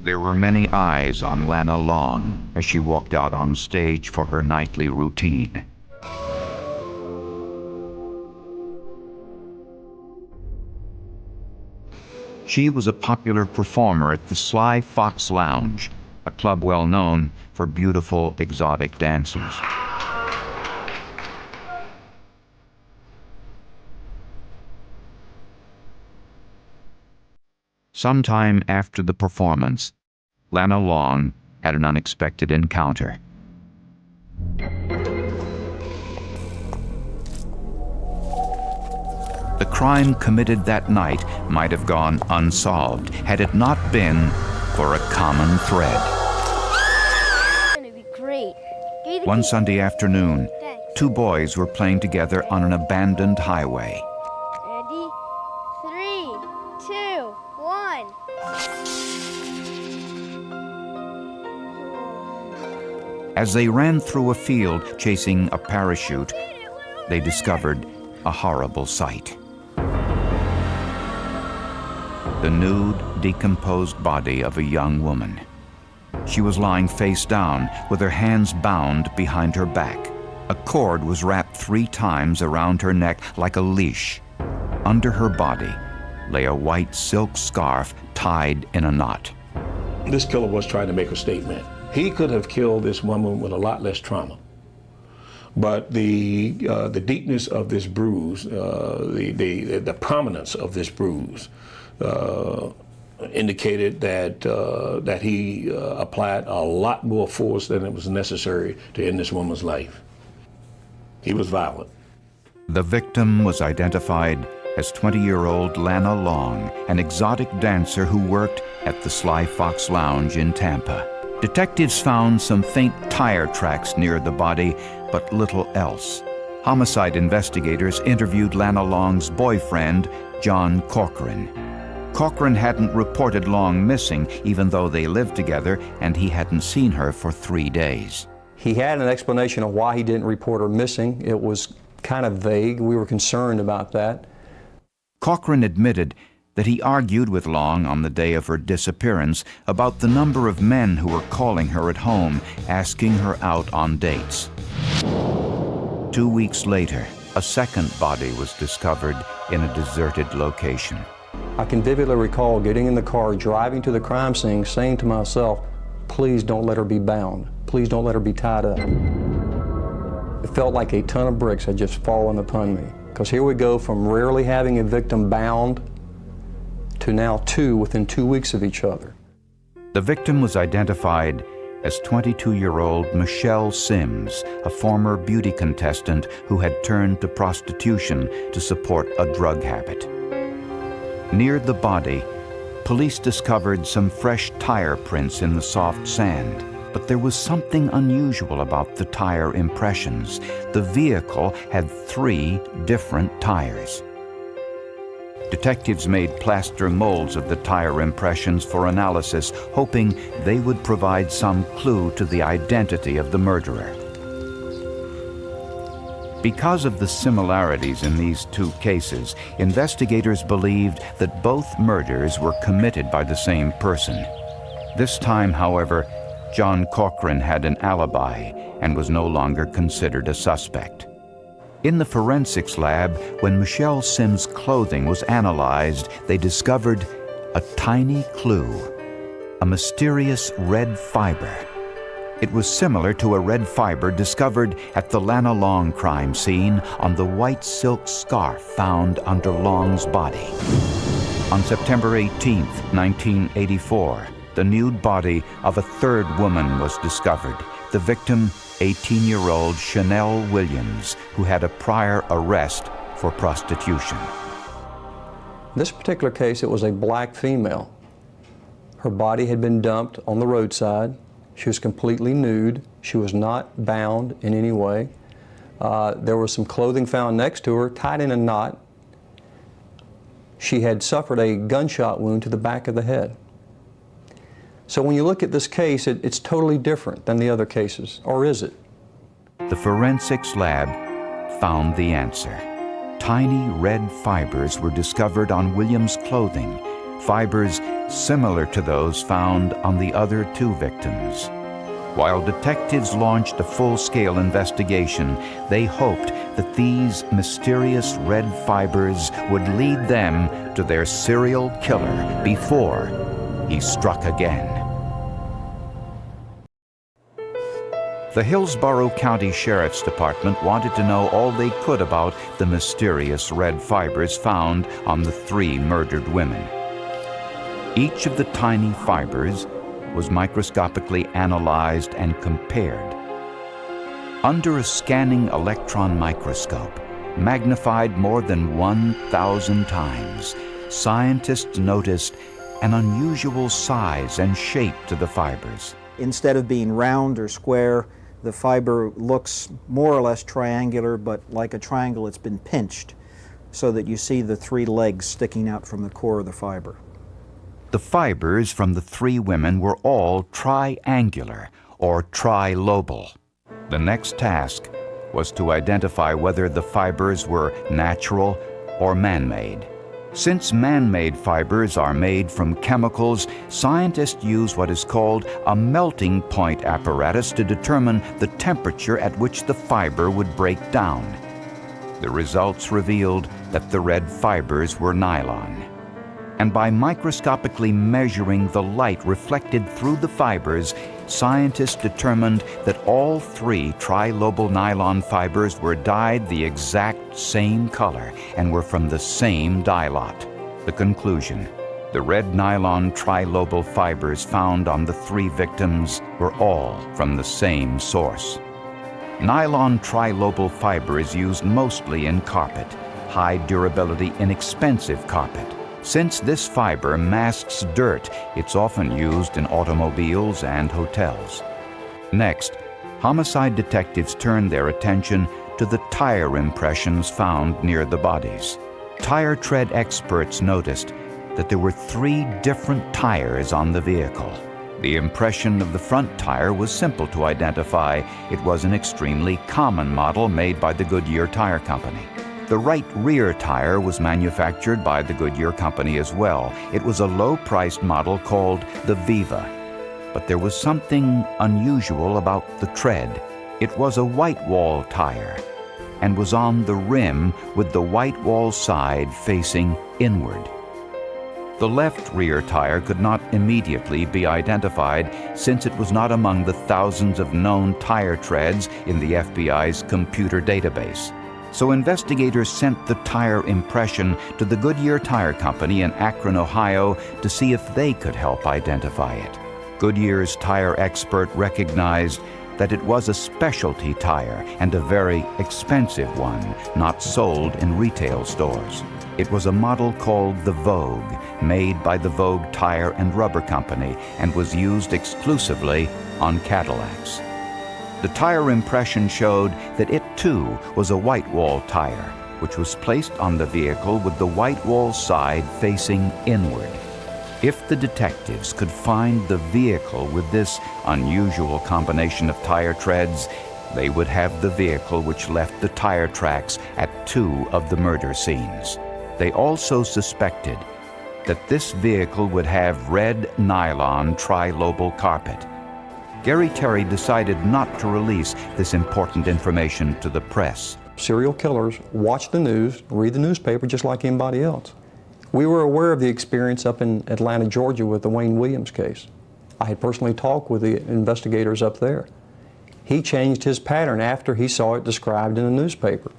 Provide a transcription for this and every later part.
There were many eyes on Lana Long as she walked out on stage for her nightly routine. She was a popular performer at the Sly Fox Lounge, a club well known for beautiful, exotic dancers. Sometime after the performance, Lana Long had an unexpected encounter. The crime committed that night might have gone unsolved had it not been for a common thread. One Sunday afternoon, two boys were playing together on an abandoned highway. Ready? 3, 2, 1. As they ran through a field chasing a parachute, they discovered a horrible sight. The nude, decomposed body of a young woman. She was lying face down with her hands bound behind her back. A cord was wrapped 3 times around her neck like a leash. Under her body lay a white silk scarf tied in a knot. This killer was trying to make a statement. He could have killed this woman with a lot less trauma. But the deepness of this bruise, the prominence of this bruise, indicated that he applied a lot more force than it was necessary to end this woman's life. He was violent. The victim was identified as 20-year-old Lana Long, an exotic dancer who worked at the Sly Fox Lounge in Tampa. Detectives found some faint tire tracks near the body, but little else. Homicide investigators interviewed Lana Long's boyfriend, John Corcoran. Corcoran hadn't reported Long missing, even though they lived together, and he hadn't seen her for 3 days. He had an explanation of why he didn't report her missing. It was kind of vague. We were concerned about that. Corcoran admitted that he argued with Long on the day of her disappearance about the number of men who were calling her at home, asking her out on dates. 2 weeks later, a second body was discovered in a deserted location. I can vividly recall getting in the car, driving to the crime scene, saying to myself, please don't let her be bound. Please don't let her be tied up. It felt like a ton of bricks had just fallen upon me. Because here we go from rarely having a victim bound to now 2 within 2 weeks of each other. The victim was identified as 22-year-old Michelle Sims, a former beauty contestant who had turned to prostitution to support a drug habit. Near the body, police discovered some fresh tire prints in the soft sand, but there was something unusual about the tire impressions. The vehicle had 3 different tires. Detectives made plaster molds of the tire impressions for analysis, hoping they would provide some clue to the identity of the murderer. Because of the similarities in these 2 cases, investigators believed that both murders were committed by the same person. This time, however, John Corcoran had an alibi and was no longer considered a suspect. In the forensics lab, when Michelle Sims' clothing was analyzed, they discovered a tiny clue, a mysterious red fiber. It was similar to a red fiber discovered at the Lana Long crime scene on the white silk scarf found under Long's body. On September 18, 1984, the nude body of a 3rd woman was discovered. The victim, 18-year-old Chanel Williams, who had a prior arrest for prostitution. In this particular case, it was a black female. Her body had been dumped on the roadside. She was completely nude. She was not bound in any way. There was some clothing found next to her, tied in a knot. She had suffered a gunshot wound to the back of the head. So when you look at this case, it's totally different than the other cases, or is it? The forensics lab found the answer. Tiny red fibers were discovered on Williams' clothing, fibers similar to those found on the other two victims. While detectives launched a full-scale investigation, they hoped that these mysterious red fibers would lead them to their serial killer before he struck again. The Hillsborough County Sheriff's Department wanted to know all they could about the mysterious red fibers found on the three murdered women. Each of the tiny fibers was microscopically analyzed and compared. Under a scanning electron microscope, magnified more than 1,000 times, scientists noticed an unusual size and shape to the fibers. Instead of being round or square, the fiber looks more or less triangular, but like a triangle it's been pinched so that you see the three legs sticking out from the core of the fiber. The fibers from the three women were all triangular or trilobal. The next task was to identify whether the fibers were natural or man-made. Since man-made fibers are made from chemicals, scientists use what is called a melting point apparatus to determine the temperature at which the fiber would break down. The results revealed that the red fibers were nylon. And by microscopically measuring the light reflected through the fibers, scientists determined that all three trilobal nylon fibers were dyed the exact same color and were from the same dye lot. The conclusion: the red nylon trilobal fibers found on the three victims were all from the same source. Nylon trilobal fiber is used mostly in carpet, high durability, inexpensive carpet. Since this fiber masks dirt, it's often used in automobiles and hotels. Next, homicide detectives turned their attention to the tire impressions found near the bodies. Tire tread experts noticed that there were three different tires on the vehicle. The impression of the front tire was simple to identify. It was an extremely common model made by the Goodyear Tire Company. The right rear tire was manufactured by the Goodyear Company as well. It was a low-priced model called the Viva. But there was something unusual about the tread. It was a white wall tire and was on the rim with the white wall side facing inward. The left rear tire could not immediately be identified since it was not among the thousands of known tire treads in the FBI's computer database. So investigators sent the tire impression to the Goodyear Tire Company in Akron, Ohio, to see if they could help identify it. Goodyear's tire expert recognized that it was a specialty tire and a very expensive one, not sold in retail stores. It was a model called the Vogue, made by the Vogue Tire and Rubber Company, and was used exclusively on Cadillacs. The tire impression showed that it too was a white wall tire, which was placed on the vehicle with the white wall side facing inward. If the detectives could find the vehicle with this unusual combination of tire treads, they would have the vehicle which left the tire tracks at two of the murder scenes. They also suspected that this vehicle would have red nylon trilobal carpet. Gary Terry decided not to release this important information to the press. Serial killers watch the news, read the newspaper just like anybody else. We were aware of the experience up in Atlanta, Georgia with the Wayne Williams case. I had personally talked with the investigators up there. He changed his pattern after he saw it described in the newspaper.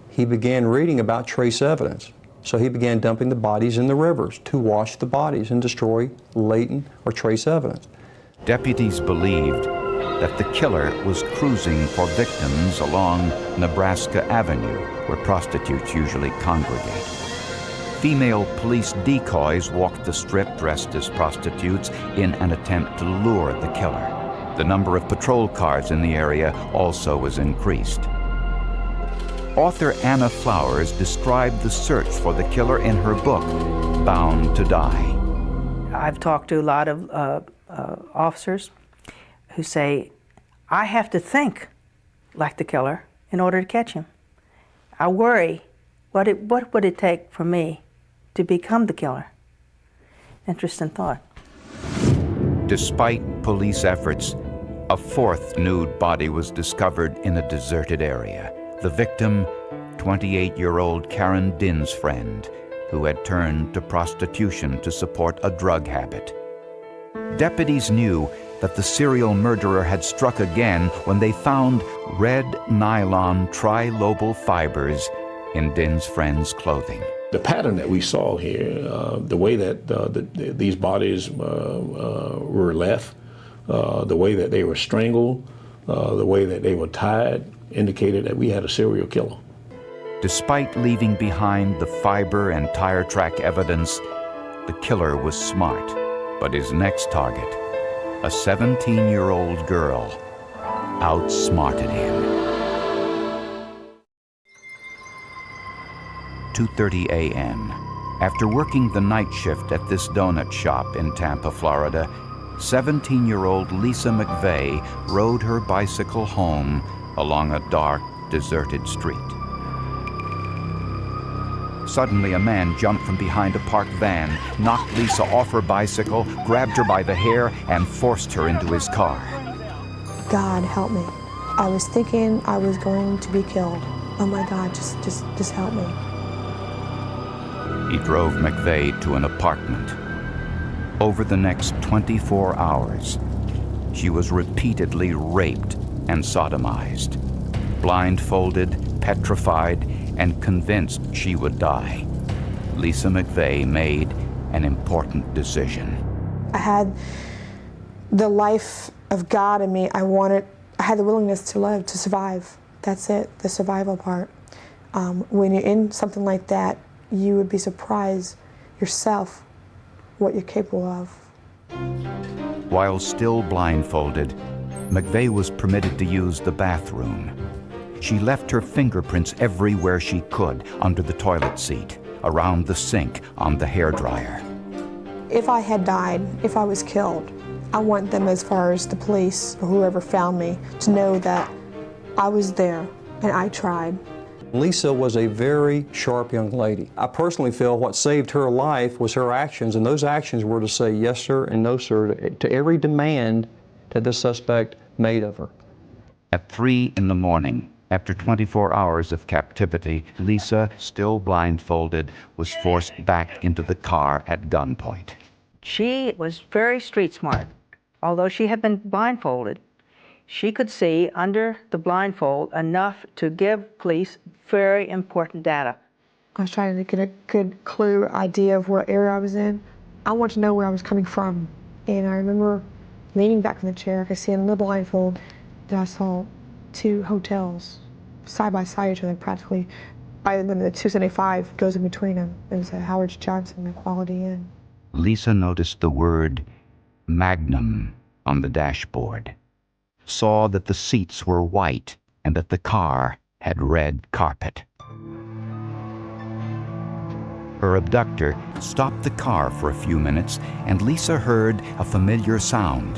He began reading about trace evidence. So he began dumping the bodies in the rivers to wash the bodies and destroy latent or trace evidence. Deputies believed that the killer was cruising for victims along Nebraska Avenue, where prostitutes usually congregate. Female police decoys walked the strip dressed as prostitutes in an attempt to lure the killer. The number of patrol cars in the area also was increased. Author Anna Flowers described the search for the killer in her book, Bound to Die. I've talked to a lot of officers who say, I have to think like the killer in order to catch him. I worry, what would it take for me to become the killer? Interesting thought. Despite police efforts, a fourth nude body was discovered in a deserted area. The victim, 28-year-old Karen Din's friend, who had turned to prostitution to support a drug habit. Deputies knew that the serial murderer had struck again when they found red nylon trilobal fibers in Din's friend's clothing. The pattern that we saw here, the way that these bodies were left, the way that they were strangled, the way that they were tied, indicated that we had a serial killer. Despite leaving behind the fiber and tire track evidence, the killer was smart. But his next target, a 17-year-old girl, outsmarted him. 2:30 a.m. After working the night shift at this donut shop in Tampa, Florida, 17-year-old Lisa McVeigh rode her bicycle home along a dark, deserted street. Suddenly, a man jumped from behind a parked van, knocked Lisa off her bicycle, grabbed her by the hair, and forced her into his car. God, help me. I was thinking I was going to be killed. Oh my God, just help me. He drove McVeigh to an apartment. Over the next 24 hours, she was repeatedly raped and sodomized, blindfolded, petrified, and convinced she would die. Lisa McVeigh made an important decision. I had the life of God in me. I had the willingness to live, to survive. That's it, the survival part. When you're in something like that, you would be surprised yourself what you're capable of. While still blindfolded, McVeigh was permitted to use the bathroom. She left her fingerprints everywhere she could, under the toilet seat, around the sink, on the hairdryer. If I had died, if I was killed, I want them, as far as the police or whoever found me, to know that I was there and I tried. Lisa was a very sharp young lady. I personally feel what saved her life was her actions, and those actions were to say yes sir and no sir to every demand that the suspect made of her. At 3 in the morning, after 24 hours of captivity, Lisa, still blindfolded, was forced back into the car at gunpoint. She was very street smart. Although she had been blindfolded, she could see under the blindfold enough to give police very important data. I was trying to get a good clue, idea of what area I was in. I wanted to know where I was coming from. And I remember leaning back from the chair, I could see in the blindfold that I saw two hotels side by side each other practically. And then the 275 goes in between them. It was a Howard Johnson, the Quality Inn. Lisa noticed the word Magnum on the dashboard, saw that the seats were white and that the car had red carpet. Her abductor stopped the car for a few minutes, and Lisa heard a familiar sound.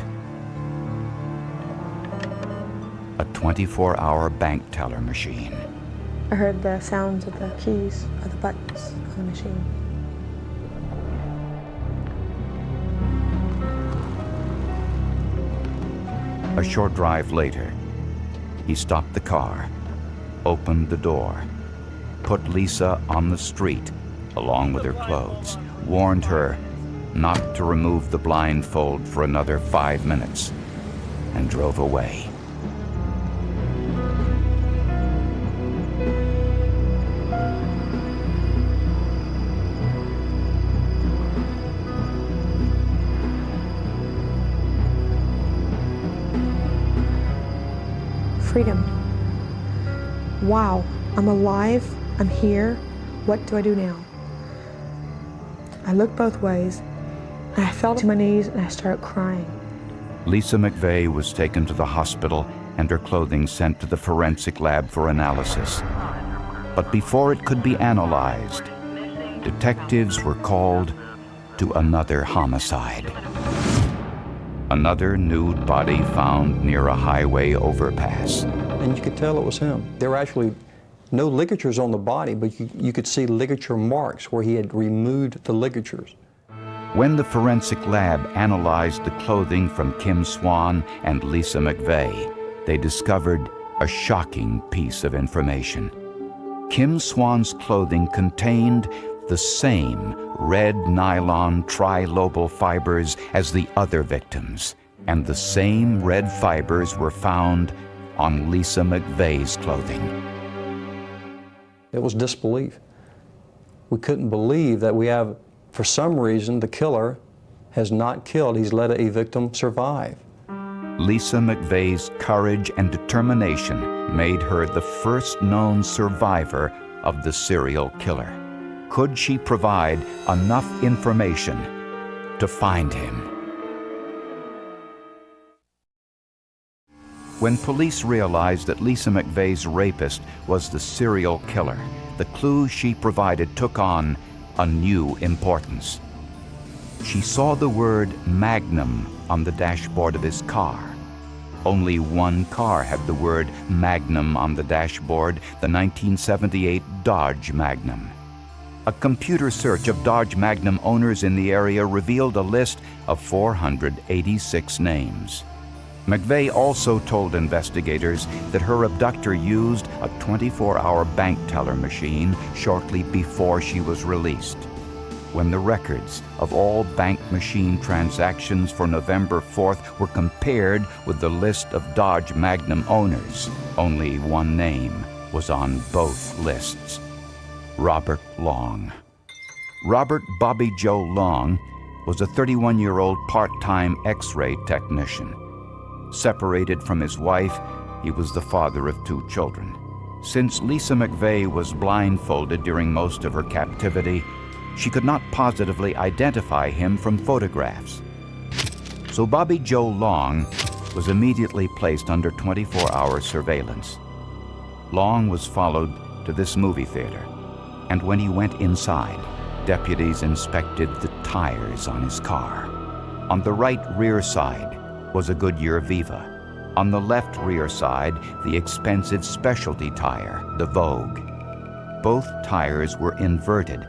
A 24-hour bank teller machine. I heard the sounds of the keys, of the buttons on the machine. A short drive later, he stopped the car, opened the door, put Lisa on the street along with her clothes, warned her not to remove the blindfold for another 5 minutes, and drove away. Freedom. Wow, I'm alive, I'm here, what do I do now? I looked both ways, and I fell to my knees and I started crying. Lisa McVeigh was taken to the hospital and her clothing sent to the forensic lab for analysis. But before it could be analyzed, detectives were called to another homicide. Another nude body found near a highway overpass. And you could tell it was him. There were actually no ligatures on the body, but you could see ligature marks where he had removed the ligatures. When the forensic lab analyzed the clothing from Kim Swan and Lisa McVeigh, they discovered a shocking piece of information. Kim Swan's clothing contained the same red nylon trilobal fibers as the other victims, and the same red fibers were found on Lisa McVeigh's clothing. It was disbelief. We couldn't believe that we have, for some reason, the killer has not killed. He's let a victim survive. Lisa McVeigh's courage and determination made her the first known survivor of the serial killer. Could she provide enough information to find him? When police realized that Lisa McVeigh's rapist was the serial killer, the clues she provided took on a new importance. She saw the word Magnum on the dashboard of his car. Only one car had the word Magnum on the dashboard, the 1978 Dodge Magnum. A computer search of Dodge Magnum owners in the area revealed a list of 486 names. McVeigh also told investigators that her abductor used a 24-hour bank teller machine shortly before she was released. When the records of all bank machine transactions for November 4th were compared with the list of Dodge Magnum owners, only one name was on both lists: Robert Long. Robert Bobby Joe Long was a 31-year-old part-time X-ray technician. Separated from his wife, he was the father of 2 children. Since Lisa McVeigh was blindfolded during most of her captivity, she could not positively identify him from photographs. So Bobby Joe Long was immediately placed under 24-hour surveillance. Long was followed to this movie theater, and when he went inside, deputies inspected the tires on his car. On the right rear side was a Goodyear Viva. On the left rear side, the expensive specialty tire, the Vogue. Both tires were inverted.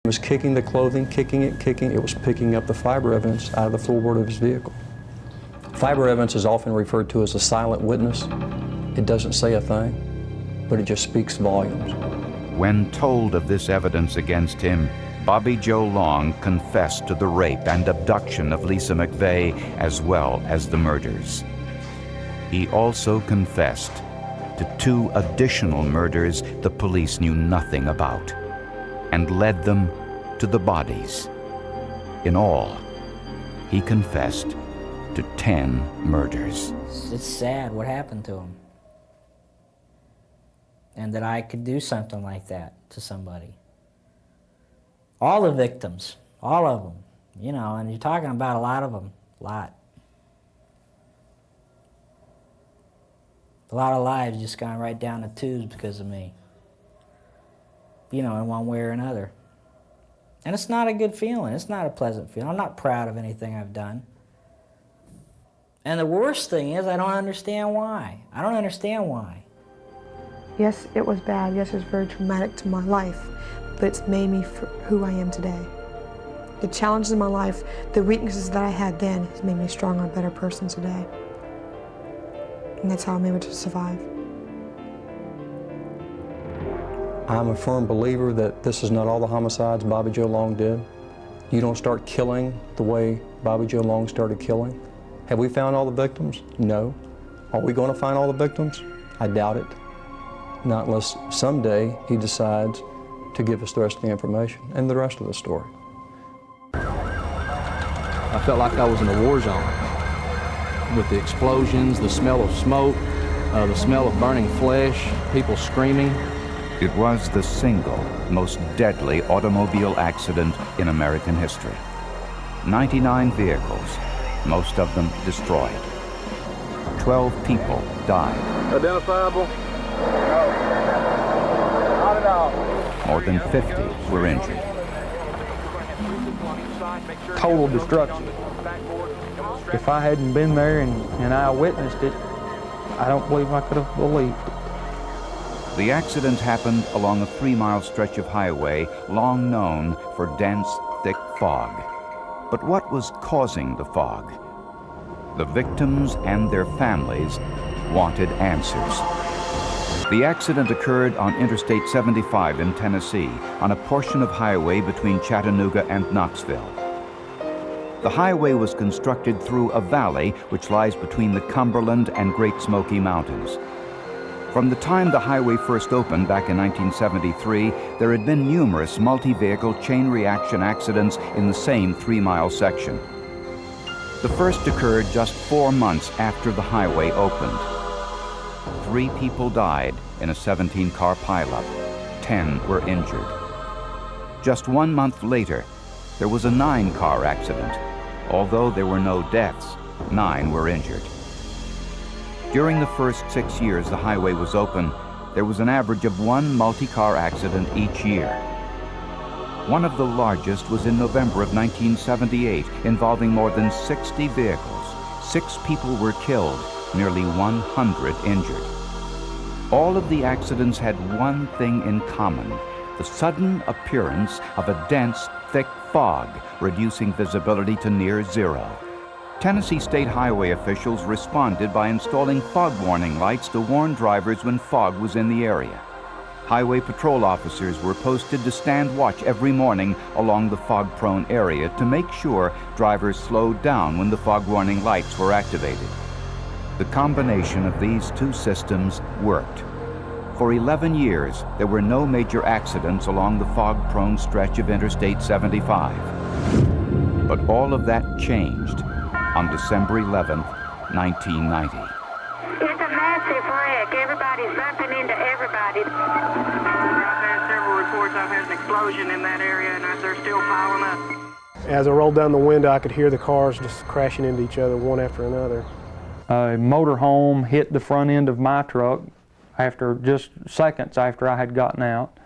He was kicking the clothing, kicking it. It was picking up the fiber evidence out of the floorboard of his vehicle. Fiber evidence is often referred to as a silent witness. It doesn't say a thing, but it just speaks volumes. When told of this evidence against him, Bobby Joe Long confessed to the rape and abduction of Lisa McVeigh as well as the murders. He also confessed to 2 additional murders the police knew nothing about, and led them to the bodies. In all, he confessed to 10 murders. It's sad what happened to him, and that I could do something like that to somebody. All the victims, all of them, you know, and you're talking about a lot of them, a lot. A lot of lives just gone right down the tubes because of me. You know, in one way or another. And it's not a good feeling. It's not a pleasant feeling. I'm not proud of anything I've done. And the worst thing is I don't understand why. I don't understand why. Yes, it was bad. Yes, it was very traumatic to my life, but it's made me who I am today. The challenges in my life, the weaknesses that I had then, has made me a stronger, better person today. And that's how I'm able to survive. I'm a firm believer that this is not all the homicides Bobby Joe Long did. You don't start killing the way Bobby Joe Long started killing. Have we found all the victims? No. Are we going to find all the victims? I doubt it. Not unless someday he decides to give us the rest of the information and the rest of the story. I felt like I was in a war zone with the explosions, the smell of smoke, the smell of burning flesh, people screaming. It was the single most deadly automobile accident in American history. 99 vehicles, most of them destroyed. 12 people died. Identifiable? No. Not at all. More than 50 were injured. Total destruction. If I hadn't been there and I witnessed it, I don't believe I could have believed it. The accident happened along a 3-mile stretch of highway long known for dense, thick fog. But what was causing the fog? The victims and their families wanted answers. The accident occurred on Interstate 75 in Tennessee, on a portion of highway between Chattanooga and Knoxville. The highway was constructed through a valley which lies between the Cumberland and Great Smoky Mountains. From the time the highway first opened back in 1973, there had been numerous multi-vehicle chain reaction accidents in the same 3-mile section. The first occurred just 4 months after the highway opened. 3 people died in a 17-car pileup. 10 were injured. Just 1 month later, there was a 9-car accident. Although there were no deaths, 9 were injured. During the first 6 years the highway was open, there was an average of 1 multi-car accident each year. One of the largest was in November of 1978, involving more than 60 vehicles. 6 people were killed, nearly 100 injured. All of the accidents had one thing in common: the sudden appearance of a dense, thick fog, reducing visibility to near zero. Tennessee State Highway officials responded by installing fog warning lights to warn drivers when fog was in the area. Highway patrol officers were posted to stand watch every morning along the fog-prone area to make sure drivers slowed down when the fog warning lights were activated. The combination of these 2 systems worked. For 11 years, there were no major accidents along the fog-prone stretch of Interstate 75. But all of that changed on December 11, 1990. It's a massive wreck. Everybody's bumping into everybody. I've had several reports. I've had an explosion in that area, and they're still piling up. As I rolled down the window, I could hear the cars just crashing into each other, one after another. A motorhome hit the front end of my truck after just seconds after I had gotten out,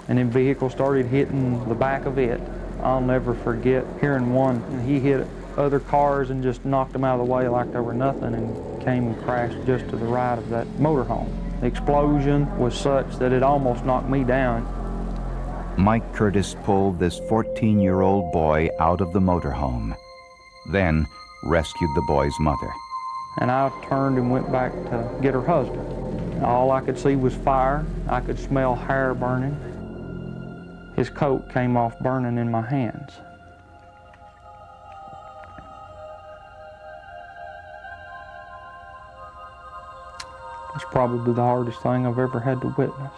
and then vehicles started hitting the back of it. I'll never forget hearing one, and he hit other cars and just knocked them out of the way like they were nothing, and came and crashed just to the right of that motorhome. The explosion was such that it almost knocked me down. Mike Curtis pulled this 14-year-old boy out of the motorhome, then rescued the boy's mother. And I turned and went back to get her husband. All I could see was fire. I could smell hair burning. His coat came off burning in my hands. It's probably the hardest thing I've ever had to witness.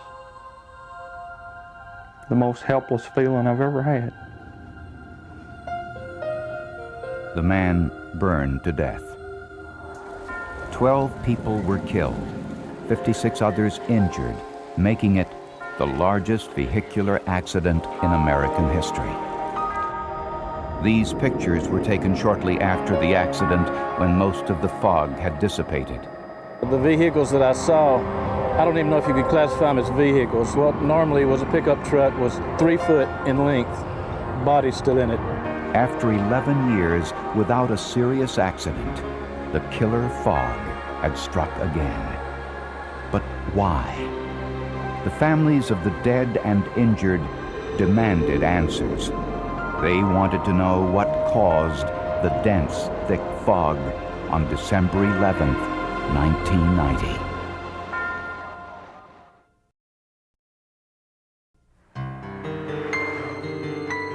The most helpless feeling I've ever had. The man burned to death. 12 people were killed, 56 others injured, making it the largest vehicular accident in American history. These pictures were taken shortly after the accident, when most of the fog had dissipated. The vehicles that I saw, I don't even know if you could classify them as vehicles. What normally was a pickup truck was 3 foot in length, body still in it. After 11 years without a serious accident, the killer fog had struck again. But why? The families of the dead and injured demanded answers. They wanted to know what caused the dense, thick fog on December 11th, 1990.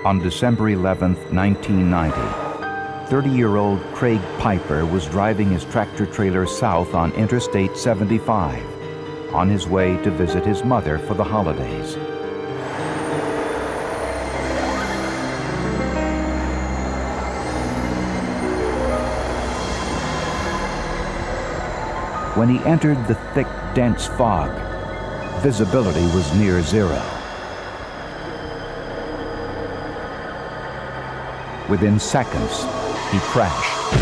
On December 11, 1990, 30-year-old Craig Piper was driving his tractor trailer south on Interstate 75 on his way to visit his mother for the holidays. When he entered the thick, dense fog, visibility was near zero. Within seconds, he crashed.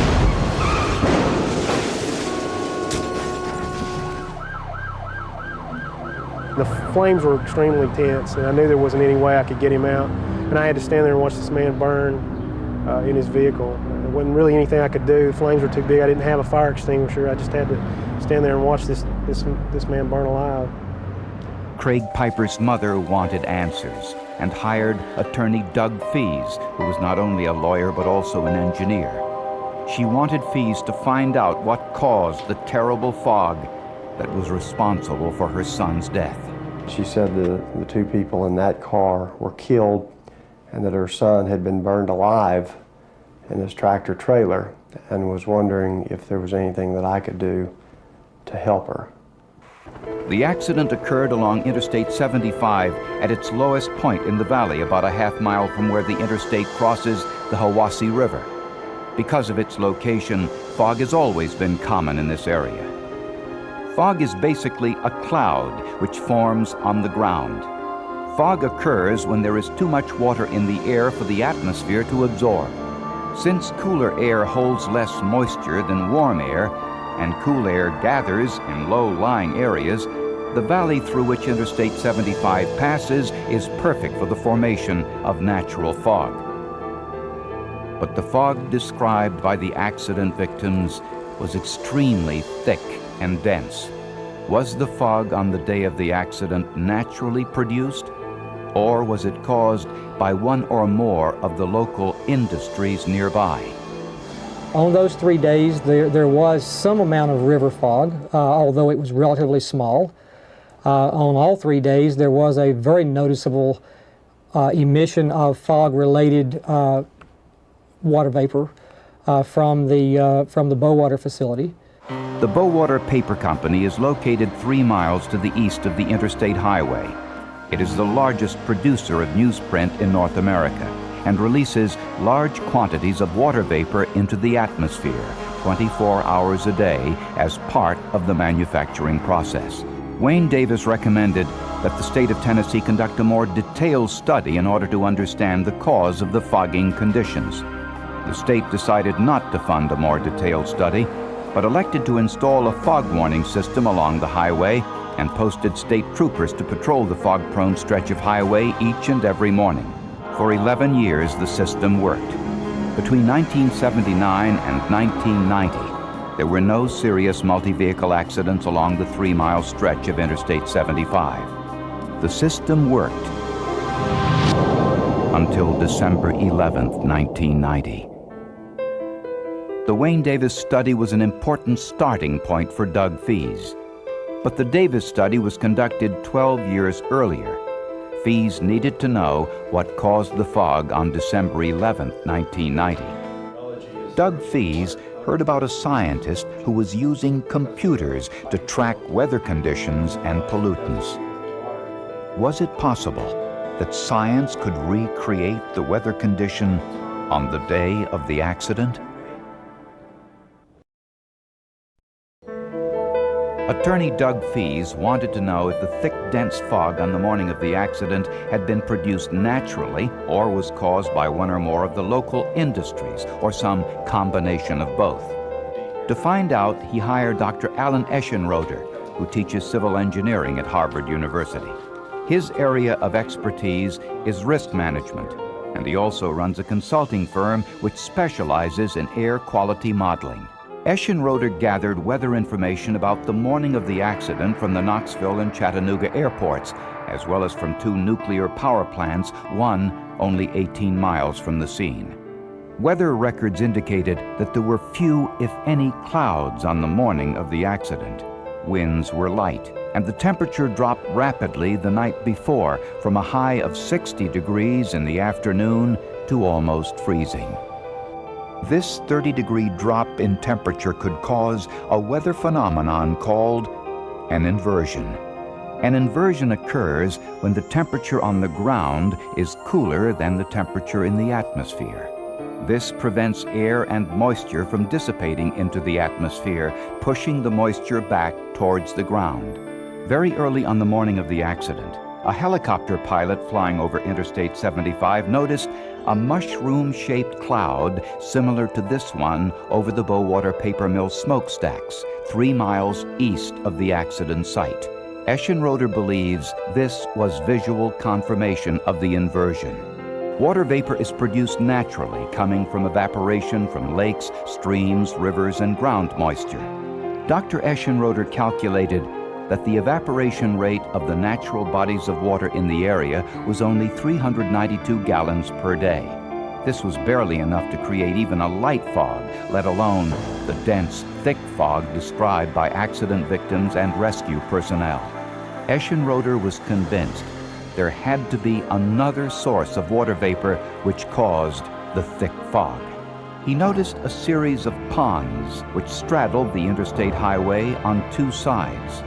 The flames were extremely tense, and I knew there wasn't any way I could get him out. And I had to stand there and watch this man burn in his vehicle. There wasn't really anything I could do. The flames were too big. I didn't have a fire extinguisher. I just had to stand there and watch this man burn alive. Craig Piper's mother wanted answers and hired attorney Doug Fees, who was not only a lawyer but also an engineer. She wanted Fees to find out what caused the terrible fog that was responsible for her son's death. She said the two people in that car were killed and that her son had been burned alive in his tractor trailer, and was wondering if there was anything that I could do to help her. The accident occurred along Interstate 75 at its lowest point in the valley, about a half mile from where the interstate crosses the Hiwassee River. Because of its location, fog has always been common in this area. Fog is basically a cloud which forms on the ground. Fog occurs when there is too much water in the air for the atmosphere to absorb. Since cooler air holds less moisture than warm air, and cool air gathers in low-lying areas, the valley through which Interstate 75 passes is perfect for the formation of natural fog. But the fog described by the accident victims was extremely thick and dense. Was the fog on the day of the accident naturally produced, or was it caused by one or more of the local industries nearby? On those 3 days, there was some amount of river fog, although it was relatively small. On all 3 days, there was a very noticeable emission of fog-related water vapor from the Bowater facility. The Bowater Paper Company is located 3 miles to the east of the interstate highway. It is the largest producer of newsprint in North America and releases large quantities of water vapor into the atmosphere 24 hours a day as part of the manufacturing process. Wayne Davis recommended that the state of Tennessee conduct a more detailed study in order to understand the cause of the fogging conditions. The state decided not to fund a more detailed study, but elected to install a fog warning system along the highway and posted state troopers to patrol the fog-prone stretch of highway each and every morning. For 11 years, the system worked. Between 1979 and 1990, there were no serious multi-vehicle accidents along the 3-mile stretch of Interstate 75. The system worked until December 11, 1990. The Wayne Davis study was an important starting point for Doug Fees. But the Davis study was conducted 12 years earlier. Fees needed to know what caused the fog on December 11, 1990. Doug Fees heard about a scientist who was using computers to track weather conditions and pollutants. Was it possible that science could recreate the weather condition on the day of the accident? Attorney Doug Fees wanted to know if the thick, dense fog on the morning of the accident had been produced naturally or was caused by one or more of the local industries or some combination of both. To find out, he hired Dr. Alan Eschenroder, who teaches civil engineering at Harvard University. His area of expertise is risk management, and he also runs a consulting firm which specializes in air quality modeling. Eschenroder gathered weather information about the morning of the accident from the Knoxville and Chattanooga airports, as well as from 2 nuclear power plants, one only 18 miles from the scene. Weather records indicated that there were few, if any, clouds on the morning of the accident. Winds were light. and the temperature dropped rapidly the night before from a high of 60 degrees in the afternoon to almost freezing. This 30-degree drop in temperature could cause a weather phenomenon called an inversion. An inversion occurs when the temperature on the ground is cooler than the temperature in the atmosphere. This prevents air and moisture from dissipating into the atmosphere, pushing the moisture back towards the ground. Very early on the morning of the accident, a helicopter pilot flying over Interstate 75 noticed a mushroom-shaped cloud similar to this one over the Bowater paper mill smokestacks, 3 miles east of the accident site. Eschenroder believes this was visual confirmation of the inversion. Water vapor is produced naturally, coming from evaporation from lakes, streams, rivers, and ground moisture. Dr. Eschenroder calculated that the evaporation rate of the natural bodies of water in the area was only 392 gallons per day. This was barely enough to create even a light fog, let alone the dense, thick fog described by accident victims and rescue personnel. Eschenroder was convinced there had to be another source of water vapor which caused the thick fog. He noticed a series of ponds which straddled the interstate highway on 2 sides.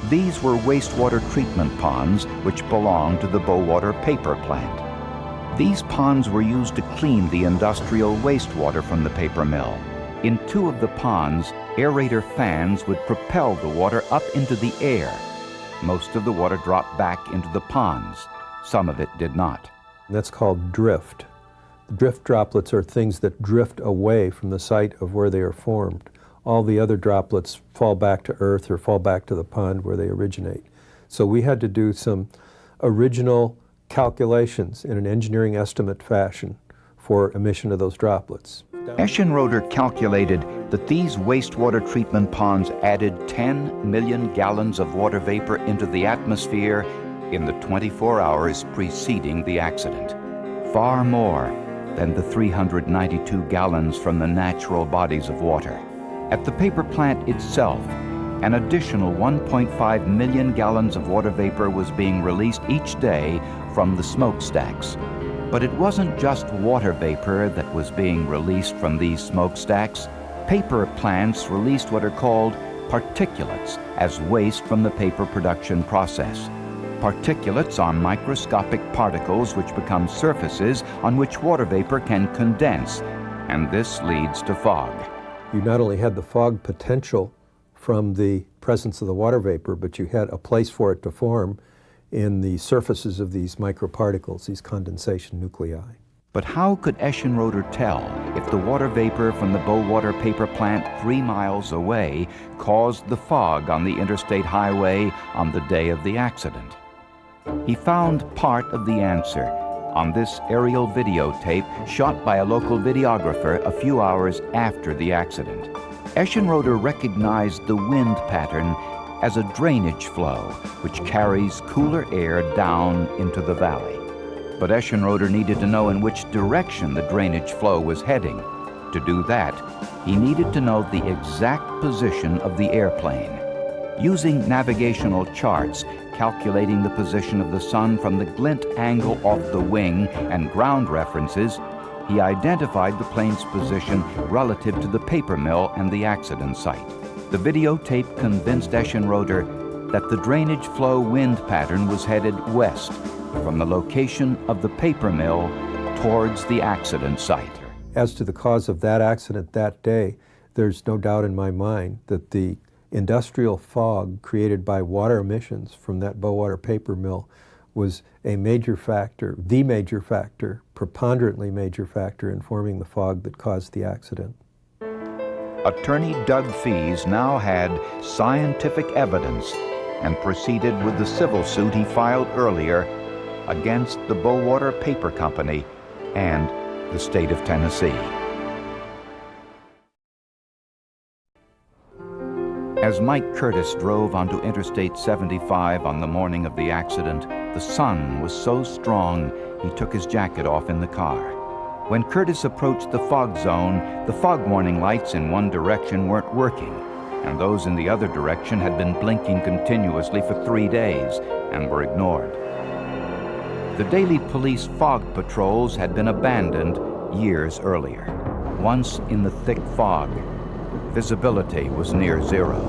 These were wastewater treatment ponds which belonged to the Bowater paper plant. These ponds were used to clean the industrial wastewater from the paper mill. In 2 of the ponds, aerator fans would propel the water up into the air. Most of the water dropped back into the ponds. Some of it did not. That's called drift. Drift droplets are things that drift away from the site of where they are formed. All the other droplets fall back to earth or fall back to the pond where they originate. So we had to do some original calculations in an engineering estimate fashion for emission of those droplets. Eschenroder calculated that these wastewater treatment ponds added 10 million gallons of water vapor into the atmosphere in the 24 hours preceding the accident. Far more than the 392 gallons from the natural bodies of water. At the paper plant itself, an additional 1.5 million gallons of water vapor was being released each day from the smokestacks. But it wasn't just water vapor that was being released from these smokestacks. Paper plants released what are called particulates as waste from the paper production process. Particulates are microscopic particles which become surfaces on which water vapor can condense, and this leads to fog. You not only had the fog potential from the presence of the water vapor, but you had a place for it to form in the surfaces of these microparticles, these condensation nuclei. But how could Eschenroder tell if the water vapor from the Bowater paper plant 3 miles away caused the fog on the interstate highway on the day of the accident? He found part of the answer on this aerial videotape shot by a local videographer a few hours after the accident. Eschenroder recognized the wind pattern as a drainage flow which carries cooler air down into the valley. But Eschenroder needed to know in which direction the drainage flow was heading. To do that, he needed to know the exact position of the airplane. Using navigational charts, calculating the position of the sun from the glint angle off the wing and ground references, he identified the plane's position relative to the paper mill and the accident site. The videotape convinced Eschenroder that the drainage flow wind pattern was headed west from the location of the paper mill towards the accident site. As to the cause of that accident that day, there's no doubt in my mind that the industrial fog created by water emissions from that Bowater paper mill was a major factor, the major factor, preponderantly major factor in forming the fog that caused the accident. Attorney Doug Fees now had scientific evidence and proceeded with the civil suit he filed earlier against the Bowater Paper Company and the state of Tennessee. As Mike Curtis drove onto Interstate 75 on the morning of the accident, the sun was so strong he took his jacket off in the car. When Curtis approached the fog zone, the fog warning lights in one direction weren't working. and those in the other direction had been blinking continuously for 3 days and were ignored. The daily police fog patrols had been abandoned years earlier. Once in the thick fog, visibility was near zero.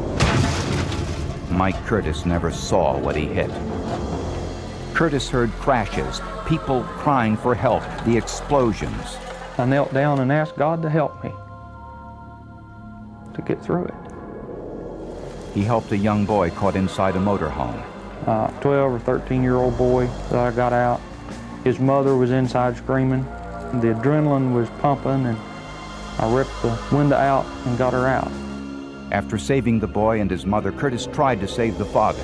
Mike Curtis never saw what he hit. Curtis heard crashes, people crying for help, the explosions. I knelt down and asked God to help me to get through it. He helped a young boy caught inside a motorhome. 12 or 13-year-old boy that I got out. His mother was inside screaming. The adrenaline was pumping, and I ripped the window out and got her out. After saving the boy and his mother, Curtis tried to save the father,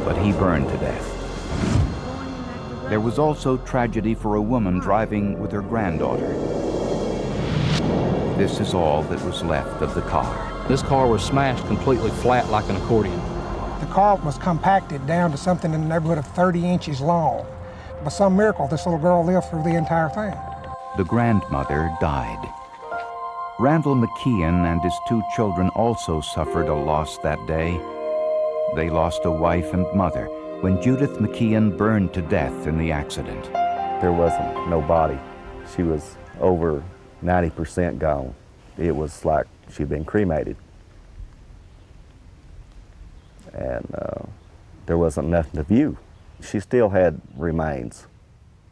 but he burned to death. There was also tragedy for a woman driving with her granddaughter. This is all that was left of the car. This car was smashed completely flat like an accordion. The car was compacted down to something in the neighborhood of 30 inches long. By some miracle, this little girl lived through the entire thing. The grandmother died. Randall McKeon and his 2 children also suffered a loss that day. They lost a wife and mother when Judith McKeon burned to death in the accident. There wasn't no body. She was over 90% gone. It was like she'd been cremated. And there wasn't nothing to view. She still had remains,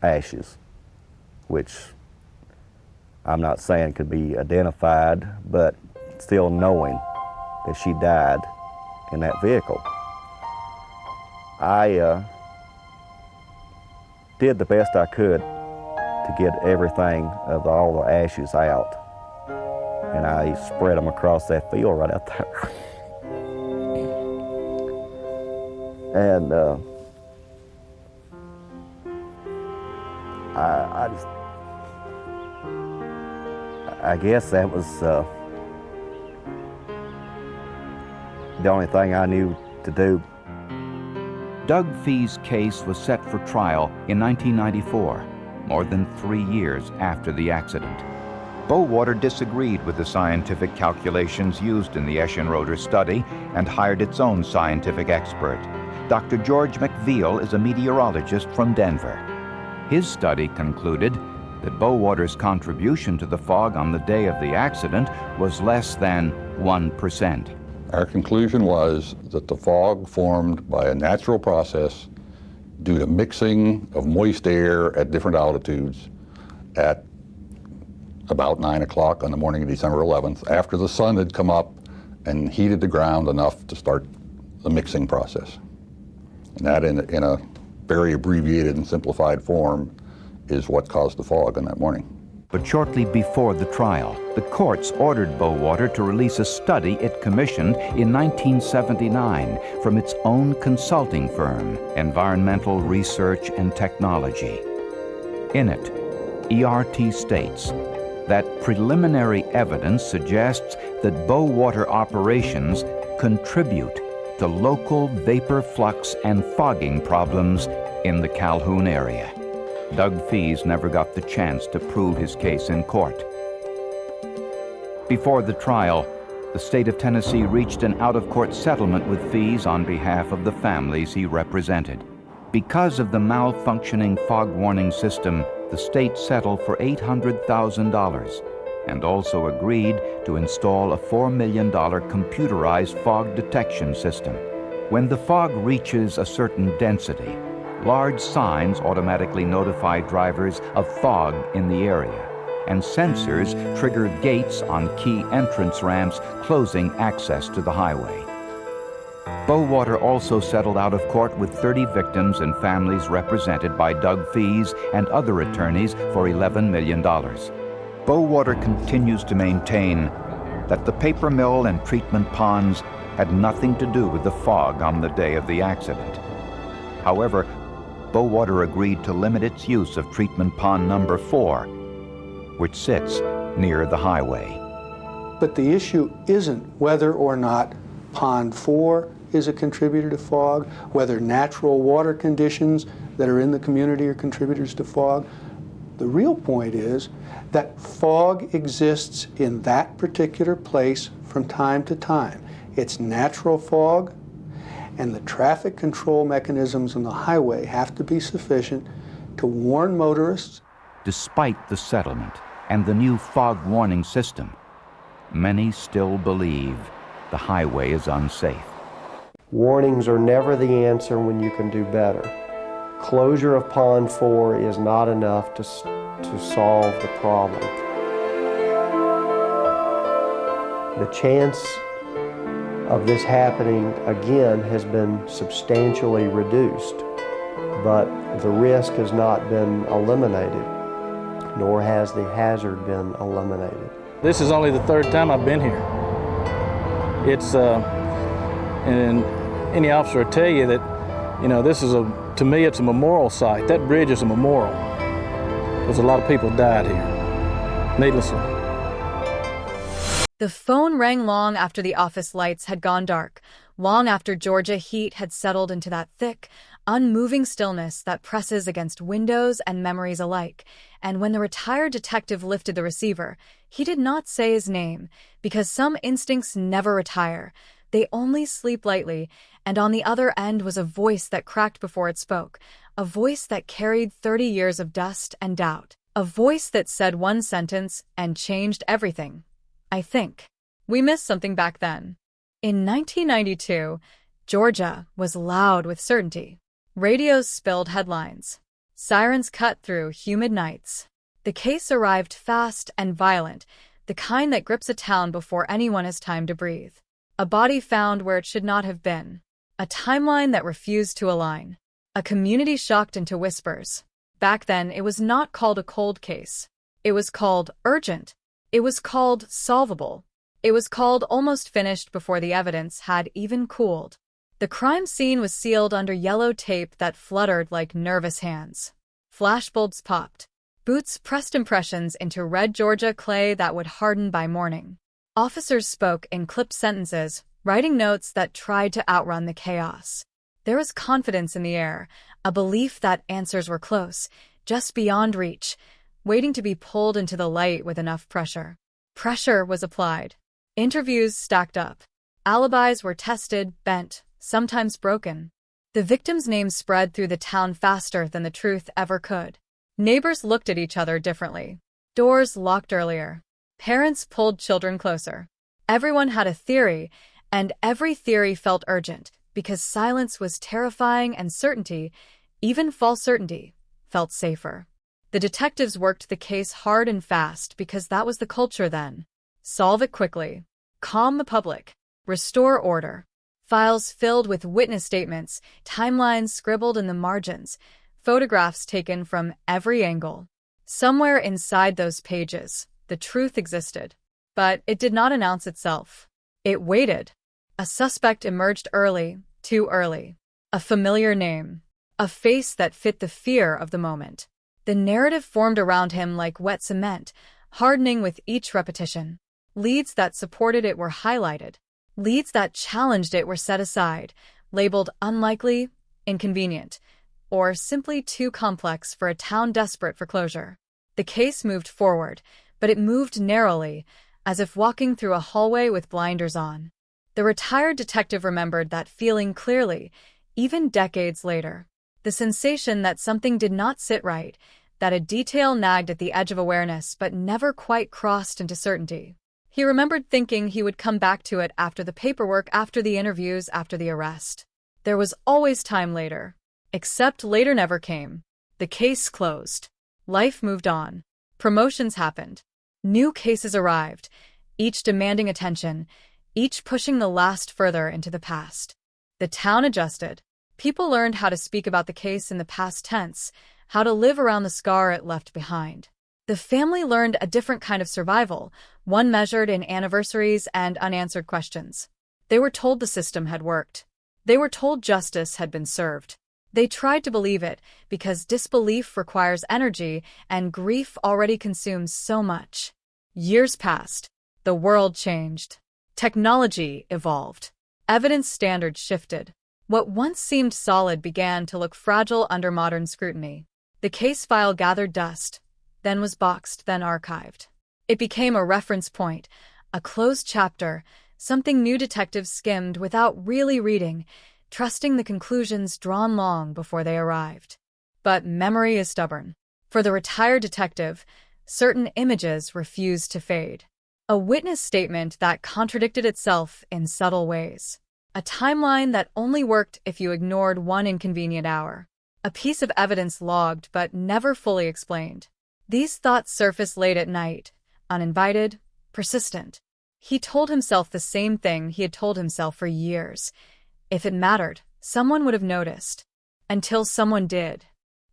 ashes, which I'm not saying could be identified, but still knowing that she died in that vehicle. I did the best I could to get everything of all the ashes out, and I spread them across that field right out there. And I guess that was the only thing I knew to do. Doug Fee's case was set for trial in 1994, more than 3 years after the accident. Bowater disagreed with the scientific calculations used in the Eschenroder study and hired its own scientific expert. Dr. George McVeal is a meteorologist from Denver. His study concluded that Bowater's contribution to the fog on the day of the accident was less than 1%. Our conclusion was that the fog formed by a natural process due to mixing of moist air at different altitudes at about 9 o'clock on the morning of December 11th, after the sun had come up and heated the ground enough to start the mixing process. And that in a very abbreviated and simplified form is what caused the fog on that morning. But shortly before the trial, the courts ordered Bowater to release a study it commissioned in 1979 from its own consulting firm, Environmental Research and Technology. In it, ERT states that preliminary evidence suggests that Bowater operations contribute to local vapor flux and fogging problems in the Calhoun area. Doug Fees never got the chance to prove his case in court. Before the trial, the state of Tennessee reached an out-of-court settlement with Fees on behalf of the families he represented. Because of the malfunctioning fog warning system, the state settled for $800,000 and also agreed to install a $4 million computerized fog detection system. When the fog reaches a certain density, large signs automatically notify drivers of fog in the area, and sensors trigger gates on key entrance ramps closing access to the highway. Bowater also settled out of court with 30 victims and families represented by Doug Fees and other attorneys for $11 million. Bowater continues to maintain that the paper mill and treatment ponds had nothing to do with the fog on the day of the accident. However, Bowater agreed to limit its use of treatment pond number 4, which sits near the highway. But the issue isn't whether or not Pond 4 is a contributor to fog, whether natural water conditions that are in the community are contributors to fog. The real point is that fog exists in that particular place from time to time. It's natural fog, and the traffic control mechanisms on the highway have to be sufficient to warn motorists. Despite the settlement and the new fog warning system, many still believe the highway is unsafe. Warnings are never the answer when you can do better. Closure of Pond 4 is not enough to solve the problem. The chance of this happening again has been substantially reduced, but the risk has not been eliminated, nor has the hazard been eliminated. This is only the third time I've been here. It's, and any officer will tell you that, you know, this is to me, it's a memorial site. That bridge is a memorial, because a lot of people died here, needlessly. The phone rang long after the office lights had gone dark, long after Georgia heat had settled into that thick, unmoving stillness that presses against windows and memories alike. And when the retired detective lifted the receiver, he did not say his name, because some instincts never retire. They only sleep lightly, and on the other end was a voice that cracked before it spoke, a voice that carried 30 years of dust and doubt, a voice that said one sentence and changed everything. I think we missed something back then. In 1992, Georgia was loud with certainty. Radios spilled headlines. Sirens cut through humid nights. The case arrived fast and violent, the kind that grips a town before anyone has time to breathe. A body found where it should not have been. A timeline that refused to align. A community shocked into whispers. Back then, it was not called a cold case. It was called urgent. It was called solvable. It was called almost finished before the evidence had even cooled. The crime scene was sealed under yellow tape that fluttered like nervous hands. Flashbulbs popped. Boots pressed impressions into red Georgia clay that would harden by morning. Officers spoke in clipped sentences, writing notes that tried to outrun the chaos. There was confidence in the air, a belief that answers were close, just beyond reach, waiting to be pulled into the light with enough pressure. Pressure was applied. Interviews stacked up. Alibis were tested, bent, sometimes broken. The victims' names spread through the town faster than the truth ever could. Neighbors looked at each other differently. Doors locked earlier. Parents pulled children closer. Everyone had a theory, and every theory felt urgent, because silence was terrifying and certainty, even false certainty, felt safer. The detectives worked the case hard and fast because that was the culture then. Solve it quickly. Calm the public. Restore order. Files filled with witness statements, timelines scribbled in the margins, photographs taken from every angle. Somewhere inside those pages, the truth existed. But it did not announce itself. It waited. A suspect emerged early, too early. A familiar name. A face that fit the fear of the moment. The narrative formed around him like wet cement, hardening with each repetition. Leads that supported it were highlighted. Leads that challenged it were set aside, labeled unlikely, inconvenient, or simply too complex for a town desperate for closure. The case moved forward, but it moved narrowly, as if walking through a hallway with blinders on. The retired detective remembered that feeling clearly, even decades later. The sensation that something did not sit right, that a detail nagged at the edge of awareness but never quite crossed into certainty. He remembered thinking he would come back to it after the paperwork, after the interviews, after the arrest. There was always time later. Except later never came. The case closed. Life moved on. Promotions happened. New cases arrived, each demanding attention, each pushing the last further into the past. The town adjusted. People learned how to speak about the case in the past tense, how to live around the scar it left behind. The family learned a different kind of survival, one measured in anniversaries and unanswered questions. They were told the system had worked. They were told justice had been served. They tried to believe it, because disbelief requires energy, and grief already consumes so much. Years passed. The world changed. Technology evolved. Evidence standards shifted. What once seemed solid began to look fragile under modern scrutiny. The case file gathered dust. then was boxed, then archived. It became a reference point, a closed chapter, something new detectives skimmed without really reading, trusting the conclusions drawn long before they arrived. But memory is stubborn. For the retired detective, certain images refused to fade. A witness statement that contradicted itself in subtle ways. A timeline that only worked if you ignored one inconvenient hour. A piece of evidence logged but never fully explained. These thoughts surfaced late at night, uninvited, persistent. He told himself the same thing he had told himself for years. If it mattered, someone would have noticed. Until someone did.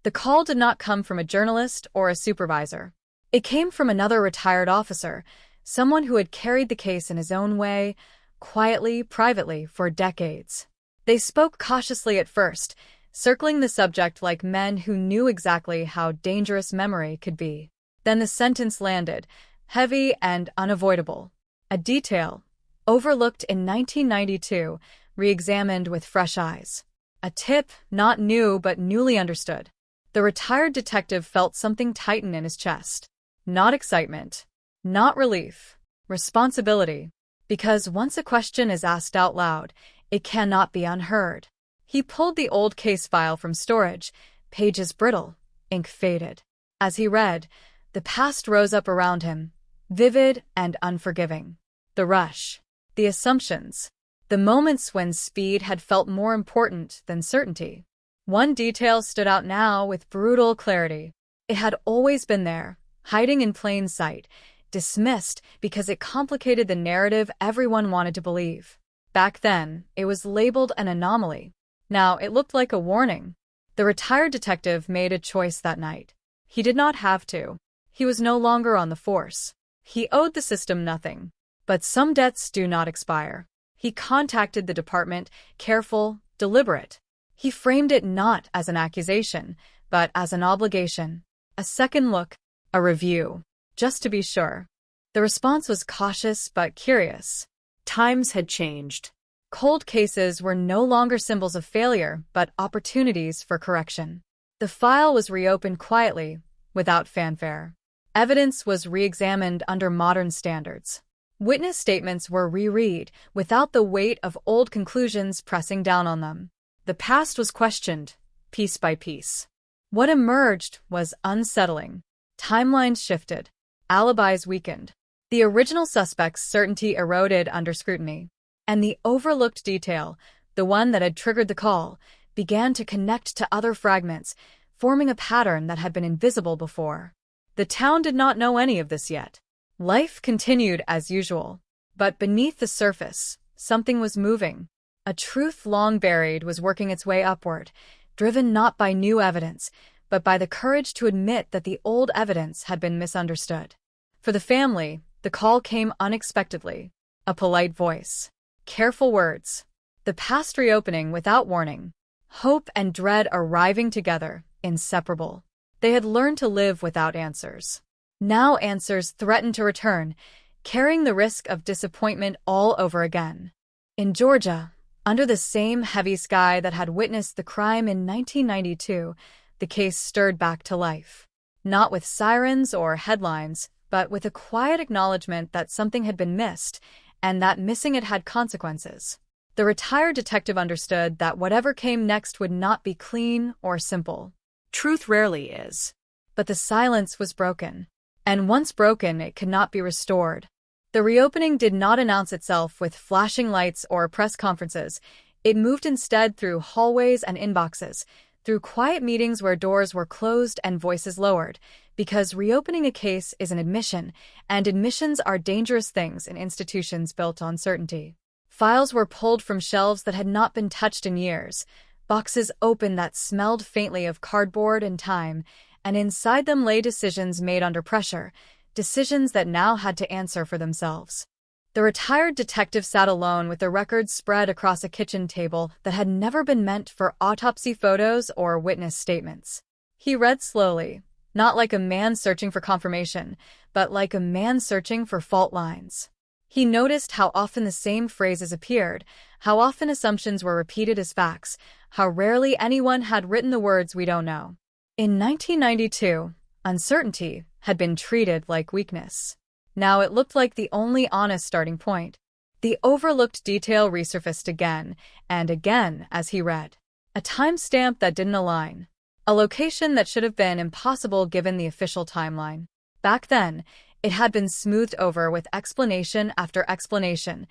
The call did not come from a journalist or a supervisor. It came from another retired officer, someone who had carried the case in his own way, quietly, privately, for decades. They spoke cautiously at first, circling the subject like men who knew exactly how dangerous memory could be. Then the sentence landed, heavy and unavoidable. A detail, overlooked in 1992, re-examined with fresh eyes. A tip, not new but newly understood. The retired detective felt something tighten in his chest. Not excitement. Not relief. Responsibility. Because once a question is asked out loud, it cannot be unheard. He pulled the old case file from storage, pages brittle, ink faded. As he read, the past rose up around him, vivid and unforgiving. The rush. The assumptions. The moments when speed had felt more important than certainty. One detail stood out now with brutal clarity. It had always been there, hiding in plain sight, dismissed because it complicated the narrative everyone wanted to believe. Back then, it was labeled an anomaly. Now it looked like a warning. The retired detective made a choice that night. He did not have to. He was no longer on the force. He owed the system nothing. But some debts do not expire. He contacted the department, careful, deliberate. He framed it not as an accusation, but as an obligation. A second look, a review. Just to be sure. The response was cautious but curious. Times had changed. Cold cases were no longer symbols of failure, but opportunities for correction. The file was reopened quietly, without fanfare. Evidence was re-examined under modern standards. Witness statements were reread, without the weight of old conclusions pressing down on them. The past was questioned, piece by piece. What emerged was unsettling. Timelines shifted. Alibis weakened. The original suspect's certainty eroded under scrutiny. And the overlooked detail, the one that had triggered the call, began to connect to other fragments, forming a pattern that had been invisible before. The town did not know any of this yet. Life continued as usual. But beneath the surface, something was moving. A truth long buried was working its way upward, driven not by new evidence, but by the courage to admit that the old evidence had been misunderstood. For the family, the call came unexpectedly. A polite voice. Careful words. The past reopening without warning. Hope and dread arriving together, inseparable. They had learned to live without answers. Now answers threatened to return, carrying the risk of disappointment all over again. In Georgia, under the same heavy sky that had witnessed the crime in 1992, the case stirred back to life. Not with sirens or headlines, but with a quiet acknowledgement that something had been missed, and that missing it had consequences. The retired detective understood that whatever came next would not be clean or simple. Truth rarely is. But the silence was broken. And once broken, it could not be restored. The reopening did not announce itself with flashing lights or press conferences. It moved instead through hallways and inboxes, through quiet meetings where doors were closed and voices lowered, because reopening a case is an admission, and admissions are dangerous things in institutions built on certainty. Files were pulled from shelves that had not been touched in years, boxes opened that smelled faintly of cardboard and time, and inside them lay decisions made under pressure, decisions that now had to answer for themselves. The retired detective sat alone with the records spread across a kitchen table that had never been meant for autopsy photos or witness statements. He read slowly, not like a man searching for confirmation, but like a man searching for fault lines. He noticed how often the same phrases appeared, how often assumptions were repeated as facts, how rarely anyone had written the words "we don't know." In 1992, Uncertainty had been treated like weakness. Now it looked like the only honest starting point. The overlooked detail resurfaced again and again as he read. A timestamp that didn't align. A location that should have been impossible given the official timeline. Back then, it had been smoothed over with explanation after explanation,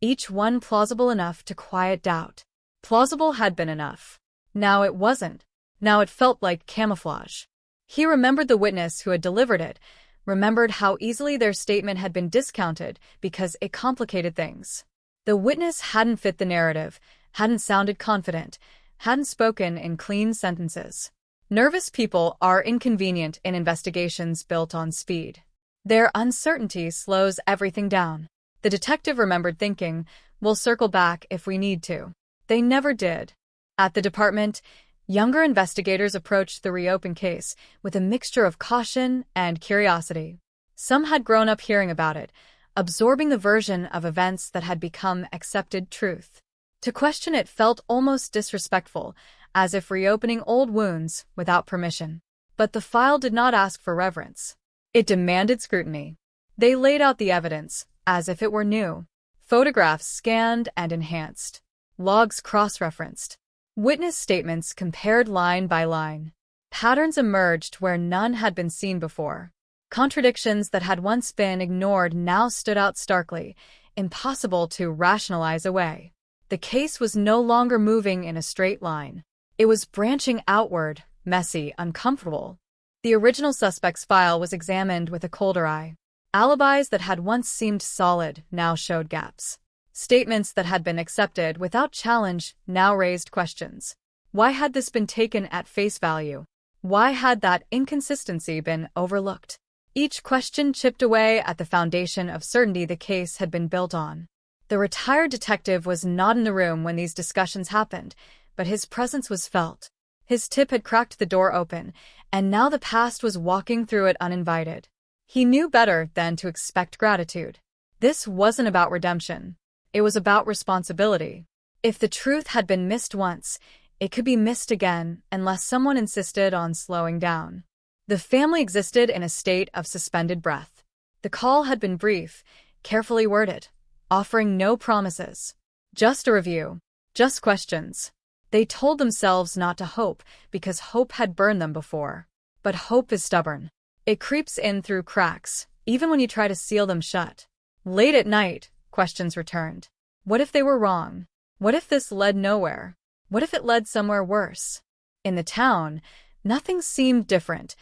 each one plausible enough to quiet doubt. Plausible had been enough. Now it wasn't. Now it felt like camouflage. He remembered the witness who had delivered it, remembered how easily their statement had been discounted because it complicated things. The witness hadn't fit the narrative, hadn't sounded confident, hadn't spoken in clean sentences. Nervous people are inconvenient in investigations built on speed. Their uncertainty slows everything down. The detective remembered thinking, "We'll circle back if we need to." They never did. At the department, younger investigators approached the reopened case with a mixture of caution and curiosity. Some had grown up hearing about it, absorbing the version of events that had become accepted truth. To question it felt almost disrespectful, as if reopening old wounds without permission. But the file did not ask for reverence. It demanded scrutiny. They laid out the evidence, as if it were new. Photographs scanned and enhanced. Logs cross-referenced. Witness statements compared line by line. Patterns emerged where none had been seen before. Contradictions that had once been ignored now stood out starkly, impossible to rationalize away. The case was no longer moving in a straight line. It was branching outward, messy, uncomfortable. The original suspect's file was examined with a colder eye. Alibis that had once seemed solid now showed gaps. Statements that had been accepted without challenge now raised questions. Why had this been taken at face value? Why had that inconsistency been overlooked? Each question chipped away at the foundation of certainty the case had been built on. The retired detective was not in the room when these discussions happened, but his presence was felt. His tip had cracked the door open, and now the past was walking through it uninvited. He knew better than to expect gratitude. This wasn't about redemption. It was about responsibility. If the truth had been missed once, it could be missed again unless someone insisted on slowing down. The family existed in a state of suspended breath. The call had been brief, carefully worded, offering no promises. Just a review. Just questions. They told themselves not to hope because hope had burned them before. But hope is stubborn. It creeps in through cracks, even when you try to seal them shut. Late at night, questions returned. What if they were wrong? What if this led nowhere? What if it led somewhere worse? In the town, nothing seemed different,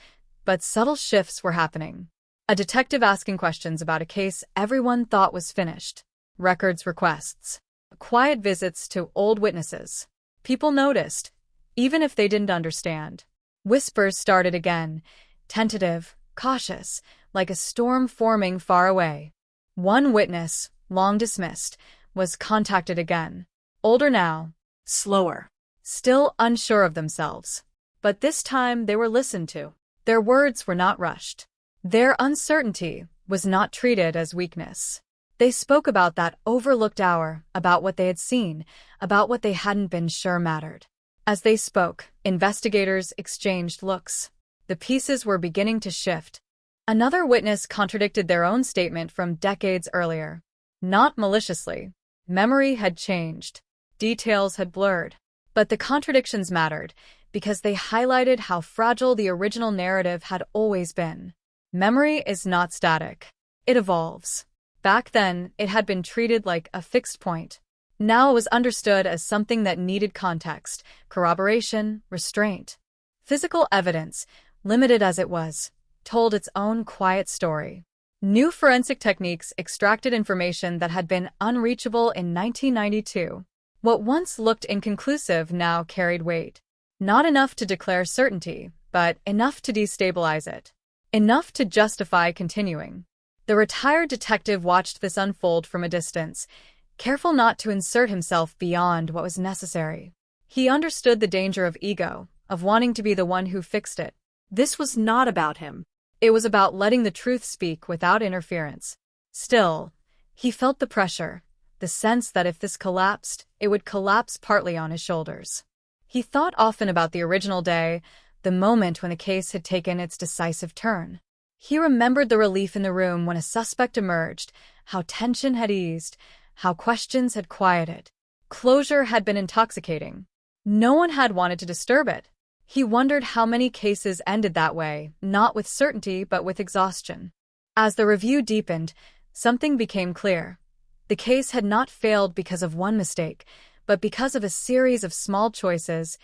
but subtle shifts were happening. A detective asking questions about a case everyone thought was finished. Records requests. Quiet visits to old witnesses. People noticed, even if they didn't understand. Whispers started again, tentative, cautious, like a storm forming far away. One witness, long dismissed, was contacted again. Older now, slower, still unsure of themselves. But this time they were listened to. Their words were not rushed. Their uncertainty was not treated as weakness. They spoke about that overlooked hour, about what they had seen, about what they hadn't been sure mattered. As they spoke, investigators exchanged looks. The pieces were beginning to shift. Another witness contradicted their own statement from decades earlier. Not maliciously. Memory had changed. Details had blurred. But the contradictions mattered because they highlighted how fragile the original narrative had always been. Memory is not static. It evolves. Back then, it had been treated like a fixed point. Now it was understood as something that needed context, corroboration, restraint. Physical evidence, limited as it was, told its own quiet story. New forensic techniques extracted information that had been unreachable in 1992. What once looked inconclusive now carried weight. Not enough to declare certainty, but enough to destabilize it. Enough to justify continuing. The retired detective watched this unfold from a distance, careful not to insert himself beyond what was necessary. He understood the danger of ego, of wanting to be the one who fixed it. This was not about him. It was about letting the truth speak without interference. Still, he felt the pressure, the sense that if this collapsed, it would collapse partly on his shoulders. He thought often about the original day, the moment when the case had taken its decisive turn. He remembered the relief in the room when a suspect emerged, how tension had eased, how questions had quieted. Closure had been intoxicating. No one had wanted to disturb it. He wondered how many cases ended that way, not with certainty but with exhaustion. As the review deepened, something became clear. The case had not failed because of one mistake, but because of a series of small choices,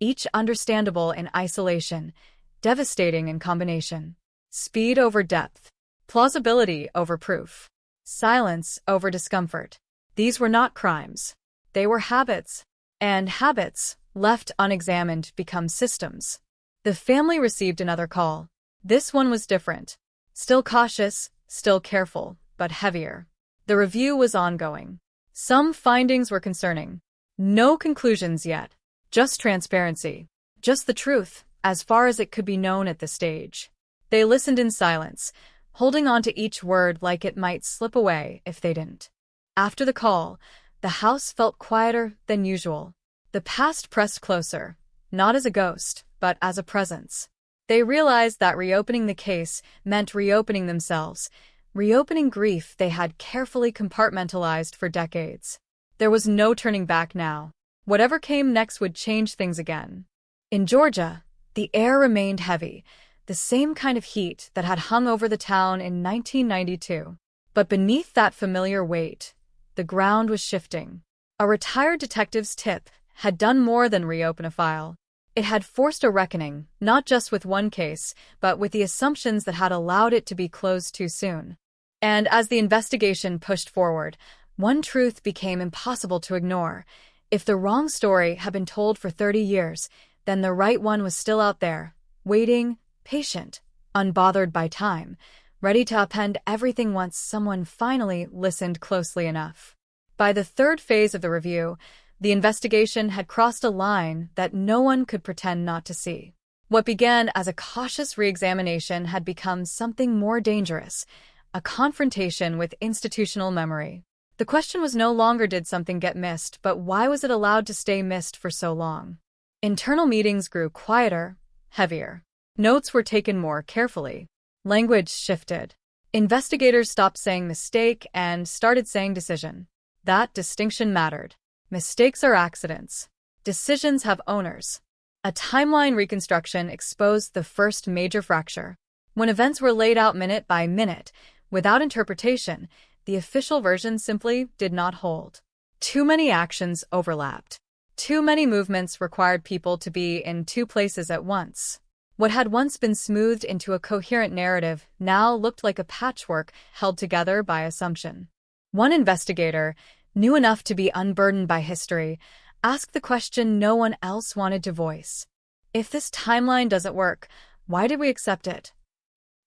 each understandable in isolation, devastating in combination. Speed over depth, plausibility over proof, silence over discomfort. These were not crimes. They were habits. And habits, left unexamined, become systems. The family received another call. This one was different. Still cautious, still careful, but heavier. The review was ongoing. Some findings were concerning. No conclusions yet. Just transparency. Just the truth, as far as it could be known at this stage. They listened in silence, holding on to each word like it might slip away if they didn't. After the call, the house felt quieter than usual. The past pressed closer, not as a ghost, but as a presence. They realized that reopening the case meant reopening themselves, reopening grief they had carefully compartmentalized for decades. There was no turning back now. Whatever came next would change things again. In Georgia, the air remained heavy, the same kind of heat that had hung over the town in 1992. But beneath that familiar weight, the ground was shifting. A retired detective's tip had done more than reopen a file. It had forced a reckoning, not just with one case, but with the assumptions that had allowed it to be closed too soon. And as the investigation pushed forward, one truth became impossible to ignore. If the wrong story had been told for 30 years, then the right one was still out there, waiting, patient, unbothered by time, ready to upend everything once someone finally listened closely enough. By the third phase of the review, the investigation had crossed a line that no one could pretend not to see. What began as a cautious re-examination had become something more dangerous, a confrontation with institutional memory. The question was no longer did something get missed, but why was it allowed to stay missed for so long? Internal meetings grew quieter, heavier. Notes were taken more carefully. Language shifted. Investigators stopped saying mistake and started saying decision. That distinction mattered. Mistakes are accidents. Decisions have owners. A timeline reconstruction exposed the first major fracture. When events were laid out minute by minute, without interpretation, the official version simply did not hold. Too many actions overlapped. Too many movements required people to be in two places at once. What had once been smoothed into a coherent narrative now looked like a patchwork held together by assumption. One investigator, new enough to be unburdened by history, asked the question no one else wanted to voice. If this timeline doesn't work, why did we accept it?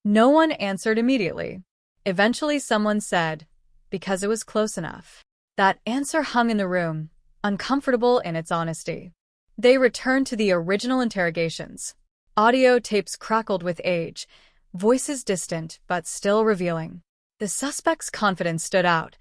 No one answered immediately. Eventually someone said, because it was close enough. That answer hung in the room, uncomfortable in its honesty. They returned to the original interrogations. Audio tapes crackled with age, voices distant but still revealing. The suspect's confidence stood out,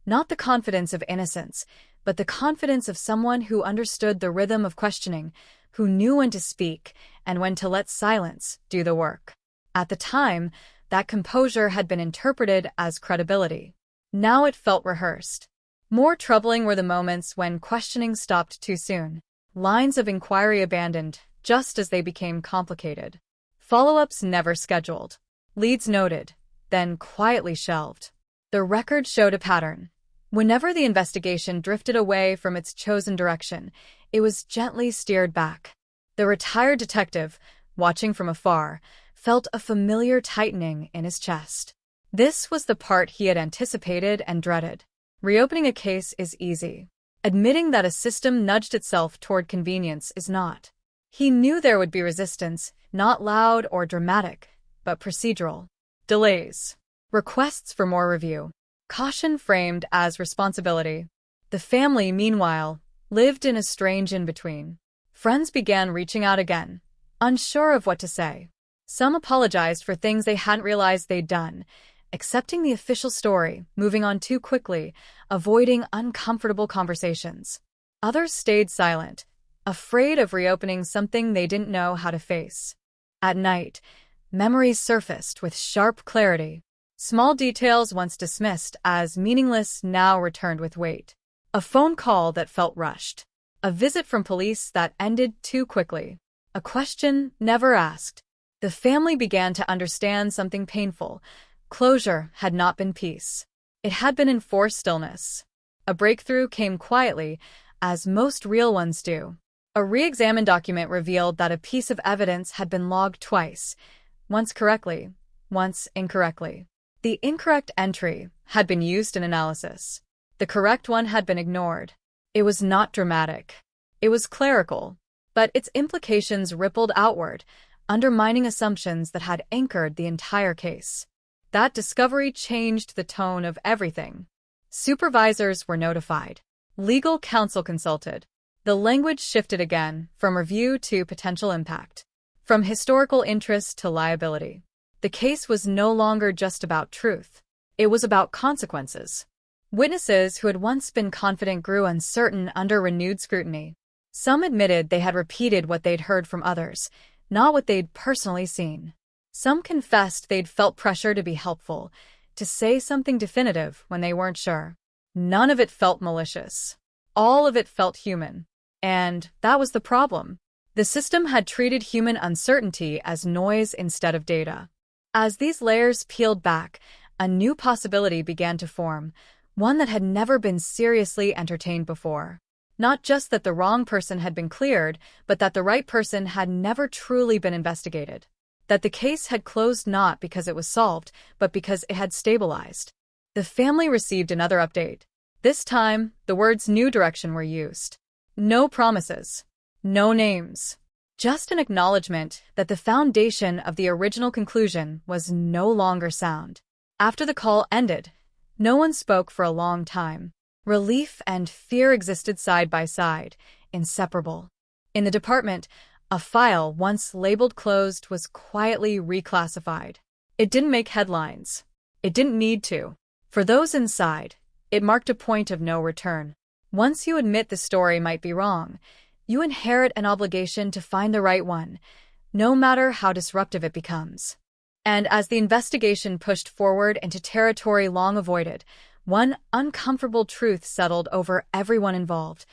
not the confidence of innocence, but the confidence of someone who understood the rhythm of questioning, who knew when to speak and when to let silence do the work. At the time, that composure had been interpreted as credibility. Now it felt rehearsed. More troubling were the moments when questioning stopped too soon, lines of inquiry abandoned just as they became complicated. Follow-ups never scheduled. Leads noted, then quietly shelved. The record showed a pattern. Whenever the investigation drifted away from its chosen direction, it was gently steered back. The retired detective, watching from afar, felt a familiar tightening in his chest. This was the part he had anticipated and dreaded. Reopening a case is easy. Admitting that a system nudged itself toward convenience is not. He knew there would be resistance, not loud or dramatic, but procedural. Delays. Requests for more review. Caution framed as responsibility. The family, meanwhile, lived in a strange in-between. Friends began reaching out again, unsure of what to say. Some apologized for things they hadn't realized they'd done, accepting the official story, moving on too quickly, avoiding uncomfortable conversations. Others stayed silent, afraid of reopening something they didn't know how to face. At night, memories surfaced with sharp clarity. Small details once dismissed as meaningless now returned with weight. A phone call that felt rushed. A visit from police that ended too quickly. A question never asked. The family began to understand something painful. Closure had not been peace. It had been enforced stillness. A breakthrough came quietly, as most real ones do. A re-examined document revealed that a piece of evidence had been logged twice, once correctly, once incorrectly. The incorrect entry had been used in analysis. The correct one had been ignored. It was not dramatic. It was clerical, but its implications rippled outward, undermining assumptions that had anchored the entire case. That discovery changed the tone of everything. Supervisors were notified. Legal counsel consulted. The language shifted again, from review to potential impact, from historical interest to liability. The case was no longer just about truth. It was about consequences. Witnesses who had once been confident grew uncertain under renewed scrutiny. Some admitted they had repeated what they'd heard from others, not what they'd personally seen. Some confessed they'd felt pressure to be helpful, to say something definitive when they weren't sure. None of it felt malicious. All of it felt human. And that was the problem. The system had treated human uncertainty as noise instead of data. As these layers peeled back, a new possibility began to form, one that had never been seriously entertained before. Not just that the wrong person had been cleared, but that the right person had never truly been investigated. That the case had closed not because it was solved, but because it had stabilized. The family received another update. This time, the words new direction were used. No promises. No names. Just an acknowledgement that the foundation of the original conclusion was no longer sound. After the call ended, no one spoke for a long time. Relief and fear existed side by side, inseparable. In the department, a file once labeled closed was quietly reclassified. It didn't make headlines. It didn't need to. For those inside, it marked a point of no return. Once you admit the story might be wrong, you inherit an obligation to find the right one, no matter how disruptive it becomes. And as the investigation pushed forward into territory long avoided, one uncomfortable truth settled over everyone involved.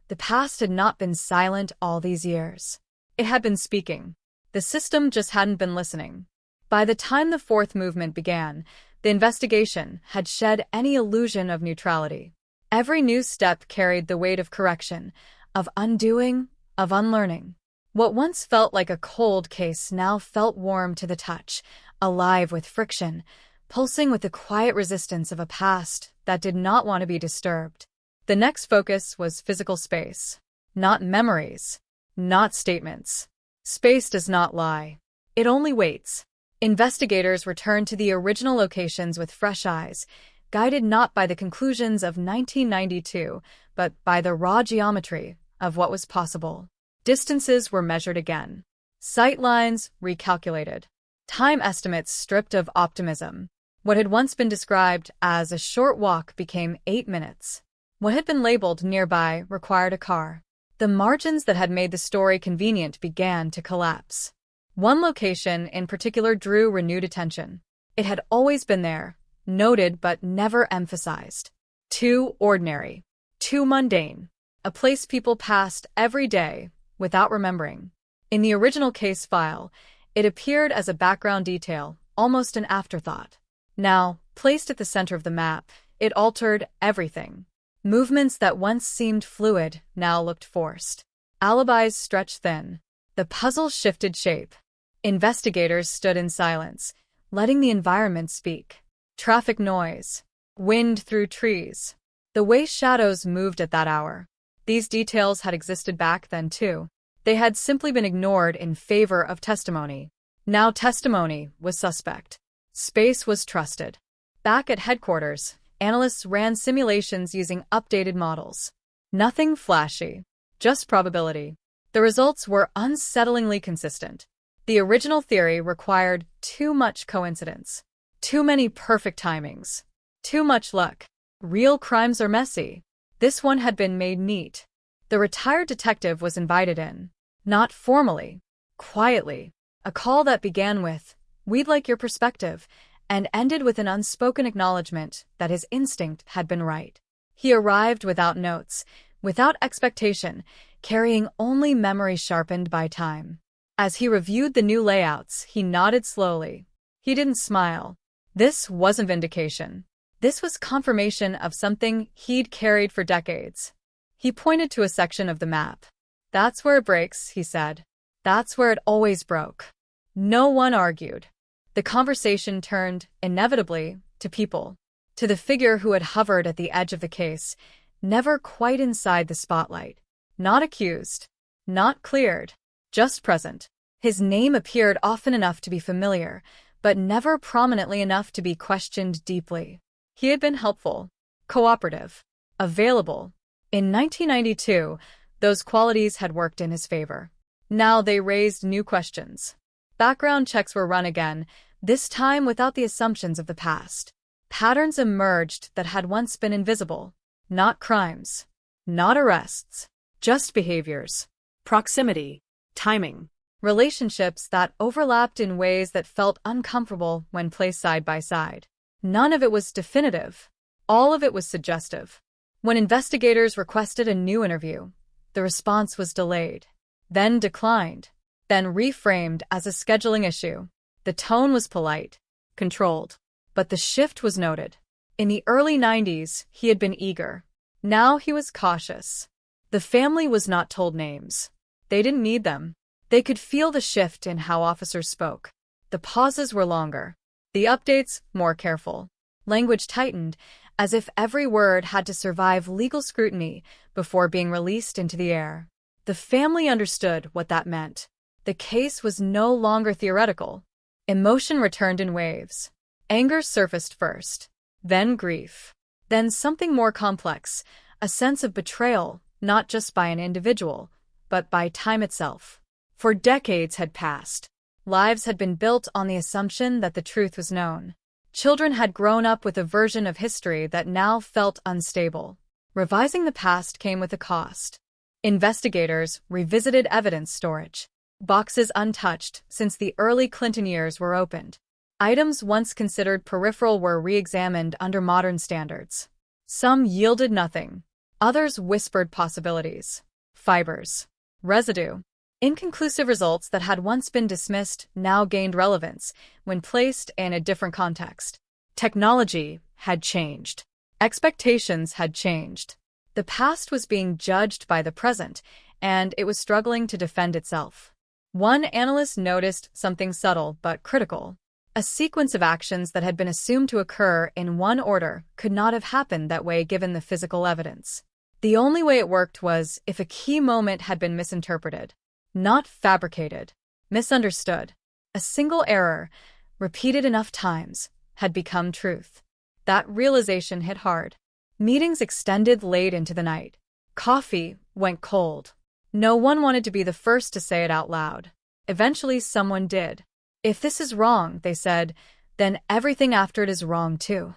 The past had not been silent all these years. It had been speaking. The system just hadn't been listening. By the time the fourth movement began, the investigation had shed any illusion of neutrality. Every new step carried the weight of correction, of undoing, of unlearning. What once felt like a cold case now felt warm to the touch, alive with friction, pulsing with the quiet resistance of a past that did not want to be disturbed. The next focus was physical space. Not memories. Not statements. Space does not lie. It only waits. Investigators returned to the original locations with fresh eyes, guided not by the conclusions of 1992, but by the raw geometry of what was possible. Distances were measured again. Sight lines recalculated. Time estimates stripped of optimism. What had once been described as a short walk became 8 minutes. What had been labeled nearby required a car. The margins that had made the story convenient began to collapse. One location in particular drew renewed attention. It had always been there, noted but never emphasized. Too ordinary. Too mundane. A place people passed every day without remembering. In the original case file, it appeared as a background detail, almost an afterthought. Now, placed at the center of the map, it altered everything. Movements that once seemed fluid now looked forced. Alibis stretched thin. The puzzle shifted shape. Investigators stood in silence, letting the environment speak. Traffic noise. Wind through trees. The way shadows moved at that hour. These details had existed back then too. They had simply been ignored in favor of testimony. Now testimony was suspect. Space was trusted. Back at headquarters, analysts ran simulations using updated models. Nothing flashy, just probability. The results were unsettlingly consistent. The original theory required too much coincidence. Too many perfect timings. Too much luck. Real crimes are messy. This one had been made neat. The retired detective was invited in. Not formally, quietly. A call that began with, "We'd like your perspective," and ended with an unspoken acknowledgement that his instinct had been right. He arrived without notes, without expectation, carrying only memory sharpened by time. As he reviewed the new layouts, he nodded slowly. He didn't smile. This wasn't vindication. This was confirmation of something he'd carried for decades. He pointed to a section of the map. "That's where it breaks," he said. "That's where it always broke." No one argued. The conversation turned, inevitably, to people. To the figure who had hovered at the edge of the case, never quite inside the spotlight. Not accused. Not cleared. Just present. His name appeared often enough to be familiar, but never prominently enough to be questioned deeply. He had been helpful, cooperative, available. In 1992, those qualities had worked in his favor. Now they raised new questions. Background checks were run again, this time without the assumptions of the past. Patterns emerged that had once been invisible. Not crimes. Not arrests. Just behaviors. Proximity. Timing. Relationships that overlapped in ways that felt uncomfortable when placed side by side. None of it was definitive. All of it was suggestive. When investigators requested a new interview, the response was delayed, then declined, then reframed as a scheduling issue. The tone was polite, controlled, but the shift was noted. In the early 90s, he had been eager. Now he was cautious. The family was not told names. They didn't need them. They could feel the shift in how officers spoke. The pauses were longer. The updates more careful. Language tightened, as if every word had to survive legal scrutiny before being released into the air. The family understood what that meant. The case was no longer theoretical. Emotion returned in waves. Anger surfaced first, then grief, then something more complex, a sense of betrayal, not just by an individual, but by time itself. For decades had passed. Lives had been built on the assumption that the truth was known. Children had grown up with a version of history that now felt unstable. Revising the past came with a cost. Investigators revisited evidence storage. Boxes untouched since the early Clinton years were opened. Items once considered peripheral were re-examined under modern standards. Some yielded nothing. Others whispered possibilities. Fibers. Residue. Inconclusive results that had once been dismissed now gained relevance when placed in a different context. Technology had changed. Expectations had changed. The past was being judged by the present, and it was struggling to defend itself. One analyst noticed something subtle but critical. A sequence of actions that had been assumed to occur in one order could not have happened that way given the physical evidence. The only way it worked was if a key moment had been misinterpreted. Not fabricated, misunderstood. A single error, repeated enough times, had become truth. That realization hit hard. Meetings extended late into the night. Coffee went cold. No one wanted to be the first to say it out loud. Eventually, someone did. "If this is wrong," they said, "then everything after it is wrong too."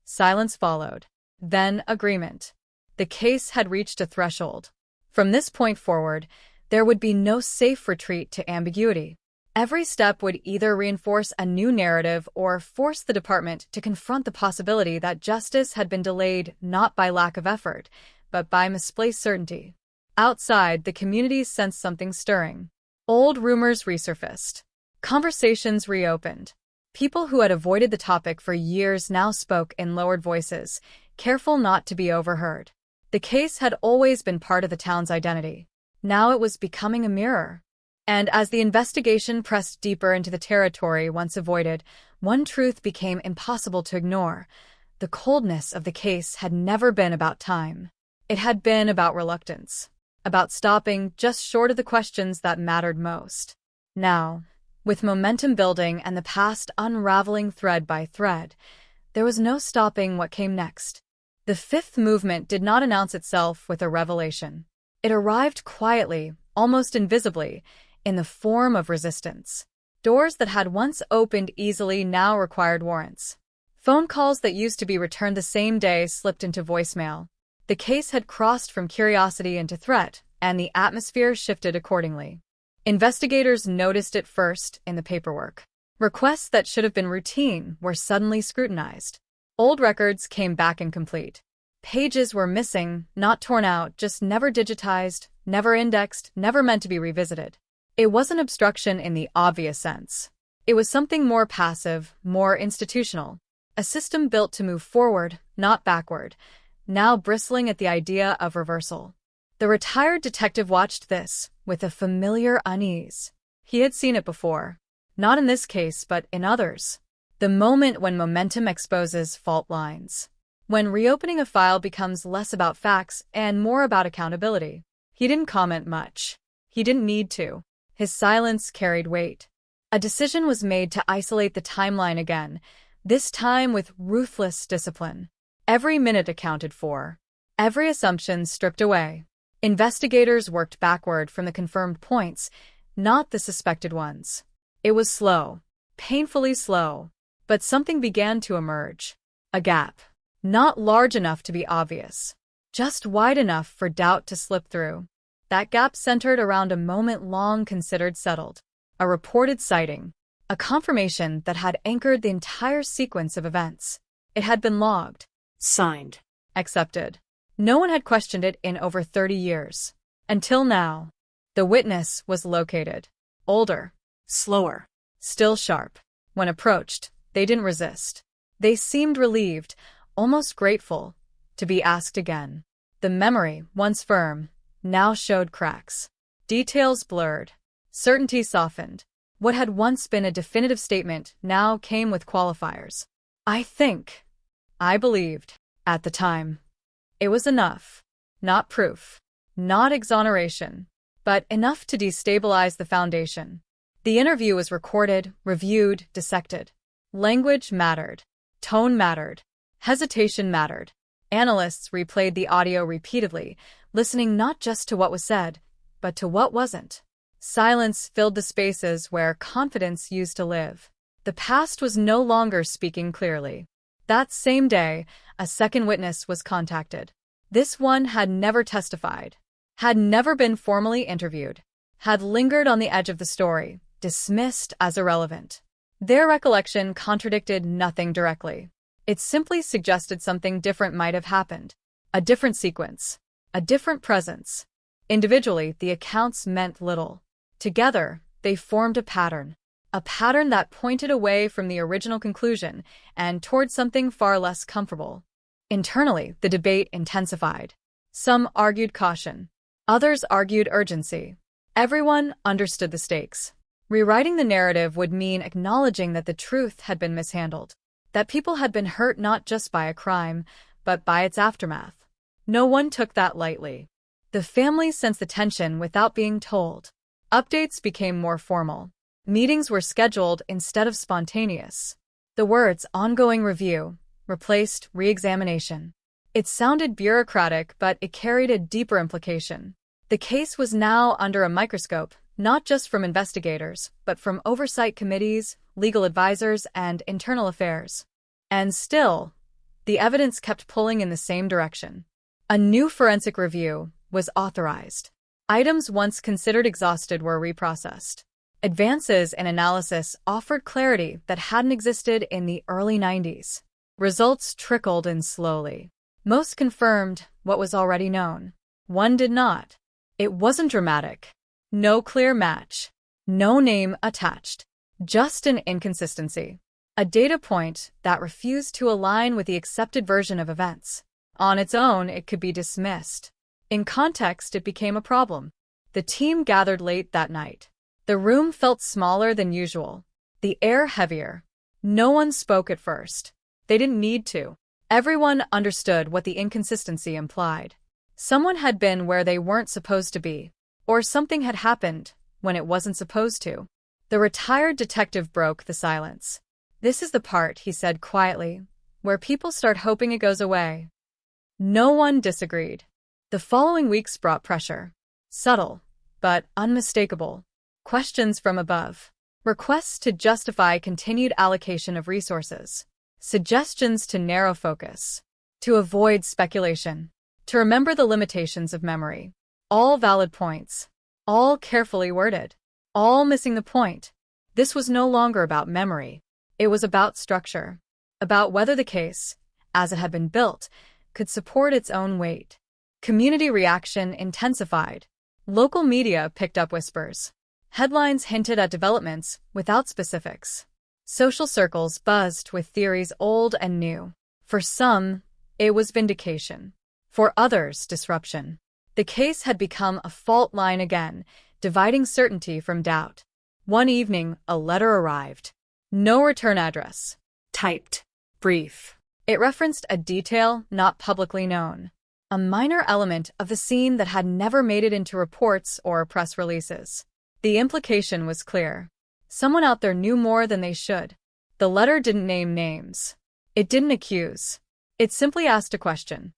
Silence followed. Then agreement. The case had reached a threshold. From this point forward, there would be no safe retreat to ambiguity. Every step would either reinforce a new narrative or force the department to confront the possibility that justice had been delayed not by lack of effort, but by misplaced certainty. Outside, the community sensed something stirring. Old rumors resurfaced. Conversations reopened. People who had avoided the topic for years now spoke in lowered voices, careful not to be overheard. The case had always been part of the town's identity. Now it was becoming a mirror. And as the investigation pressed deeper into the territory once avoided, one truth became impossible to ignore. The coldness of the case had never been about time. It had been about reluctance, about stopping just short of the questions that mattered most. Now, with momentum building and the past unraveling thread by thread, there was no stopping what came next. The fifth movement did not announce itself with a revelation. It arrived quietly, almost invisibly, in the form of resistance. Doors that had once opened easily now required warrants. Phone calls that used to be returned the same day slipped into voicemail. The case had crossed from curiosity into threat, and the atmosphere shifted accordingly. Investigators noticed it first in the paperwork. Requests that should have been routine were suddenly scrutinized. Old records came back incomplete. Pages were missing, not torn out, just never digitized, never indexed, never meant to be revisited. It wasn't obstruction in the obvious sense. It was something more passive, more institutional. A system built to move forward, not backward, now bristling at the idea of reversal. The retired detective watched this with a familiar unease. He had seen it before. Not in this case, but in others. The moment when momentum exposes fault lines. When reopening a file becomes less about facts and more about accountability. He didn't comment much. He didn't need to. His silence carried weight. A decision was made to isolate the timeline again, this time with ruthless discipline. Every minute accounted for. Every assumption stripped away. Investigators worked backward from the confirmed points, not the suspected ones. It was slow, painfully slow, but something began to emerge. A gap. Not large enough to be obvious, just wide enough for doubt to slip through. That gap centered around a moment long considered settled. A reported sighting. A confirmation that had anchored the entire sequence of events. It had been logged. Signed. Accepted. No one had questioned it in over 30 years. Until now. The witness was located. Older. Slower. Still sharp. When approached, they didn't resist. They seemed relieved, almost grateful, to be asked again. The memory, once firm, now showed cracks. Details blurred. Certainty softened. What had once been a definitive statement now came with qualifiers. I think. I believed. At the time. It was enough. Not proof. Not exoneration. But enough to destabilize the foundation. The interview was recorded, reviewed, dissected. Language mattered. Tone mattered. Hesitation mattered. Analysts replayed the audio repeatedly, listening not just to what was said, but to what wasn't. Silence filled the spaces where confidence used to live. The past was no longer speaking clearly. That same day, a second witness was contacted. This one had never testified, had never been formally interviewed, had lingered on the edge of the story, dismissed as irrelevant. Their recollection contradicted nothing directly. It simply suggested something different might have happened. A different sequence. A different presence. Individually, the accounts meant little. Together, they formed a pattern. A pattern that pointed away from the original conclusion and toward something far less comfortable. Internally, the debate intensified. Some argued caution. Others argued urgency. Everyone understood the stakes. Rewriting the narrative would mean acknowledging that the truth had been mishandled. That people had been hurt not just by a crime, but by its aftermath. No one took that lightly. The family sensed the tension without being told. Updates became more formal. Meetings were scheduled instead of spontaneous. The words ongoing review replaced re-examination. It sounded bureaucratic, but it carried a deeper implication. The case was now under a microscope, not just from investigators, but from oversight committees, legal advisors, and internal affairs. And still, the evidence kept pulling in the same direction. A new forensic review was authorized. Items once considered exhausted were reprocessed. Advances in analysis offered clarity that hadn't existed in the early 90s. Results trickled in slowly. Most confirmed what was already known. One did not. It wasn't dramatic. No clear match. No name attached. Just an inconsistency. A data point that refused to align with the accepted version of events. On its own, it could be dismissed. In context, it became a problem. The team gathered late that night. The room felt smaller than usual. The air heavier. No one spoke at first. They didn't need to. Everyone understood what the inconsistency implied. Someone had been where they weren't supposed to be. Or something had happened when it wasn't supposed to. The retired detective broke the silence. This is the part, he said quietly, where people start hoping it goes away. No one disagreed. The following weeks brought pressure. Subtle, but unmistakable. Questions from above. Requests to justify continued allocation of resources. Suggestions to narrow focus. To avoid speculation. to remember the limitations of memory. All valid points, all carefully worded, all missing the point. This was no longer about memory. It was about structure, about whether the case, as it had been built, could support its own weight. Community reaction intensified. Local media picked up whispers. Headlines hinted at developments without specifics. Social circles buzzed with theories old and new. For some, it was vindication. For others, disruption. The case had become a fault line again, dividing certainty from doubt. One evening, a letter arrived. No return address. Typed. Brief. It referenced a detail not publicly known. A minor element of the scene that had never made it into reports or press releases. The implication was clear. Someone out there knew more than they should. The letter didn't name names. It didn't accuse. It simply asked a question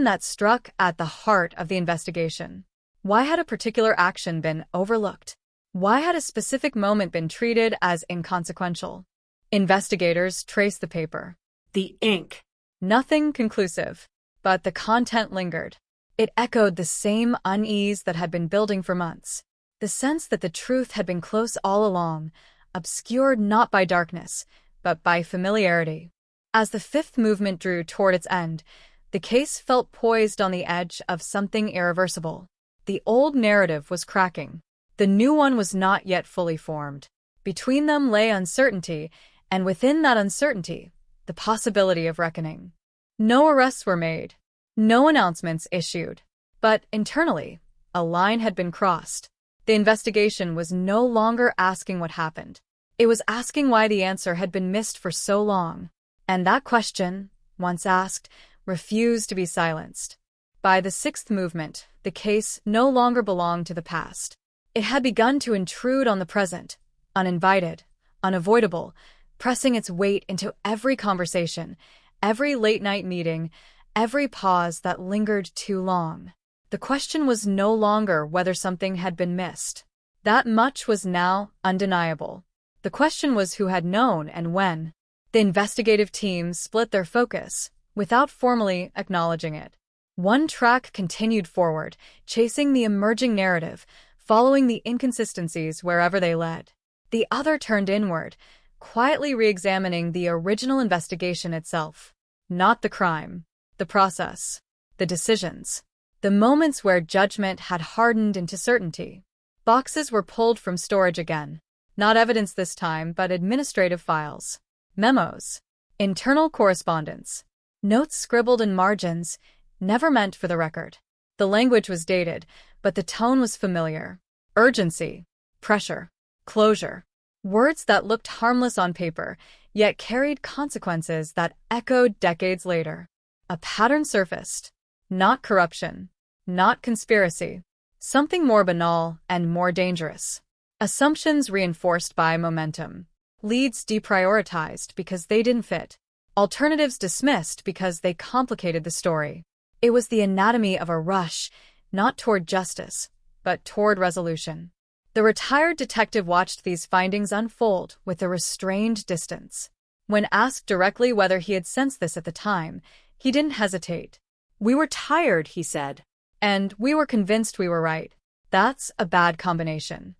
that struck at the heart of the investigation. Why had a particular action been overlooked? Why had a specific moment been treated as inconsequential? Investigators traced the paper. The ink. Nothing conclusive, but the content lingered. It echoed the same unease that had been building for months. The sense that the truth had been close all along, obscured not by darkness, but by familiarity. As the fifth movement drew toward its end, the case felt poised on the edge of something irreversible. The old narrative was cracking. The new one was not yet fully formed. Between them lay uncertainty, and within that uncertainty, the possibility of reckoning. No arrests were made. No announcements issued. But internally, a line had been crossed. The investigation was no longer asking what happened. It was asking why the answer had been missed for so long. And that question, once asked, refused to be silenced. By the sixth movement, the case no longer belonged to the past. It had begun to intrude on the present, uninvited, unavoidable, pressing its weight into every conversation, every late-night meeting, every pause that lingered too long. The question was no longer whether something had been missed. That much was now undeniable. The question was who had known and when. The investigative teams split their focus, without formally acknowledging it. One track continued forward, chasing the emerging narrative, following the inconsistencies wherever they led. The other turned inward, quietly re-examining the original investigation itself. Not the crime, the process, the decisions, the moments where judgment had hardened into certainty. Boxes were pulled from storage again. Not evidence this time, but administrative files. Memos. Internal correspondence. Notes scribbled in margins, never meant for the record. The language was dated, but the tone was familiar. Urgency. Pressure. Closure. Words that looked harmless on paper, yet carried consequences that echoed decades later. A pattern surfaced. Not corruption. Not conspiracy. Something more banal and more dangerous. Assumptions reinforced by momentum. Leads deprioritized because they didn't fit. Alternatives dismissed because they complicated the story. It was the anatomy of a rush, not toward justice, but toward resolution. The retired detective watched these findings unfold with a restrained distance. When asked directly whether he had sensed this at the time, he didn't hesitate. "We were tired," he said, "and we were convinced we were right." That's a bad combination.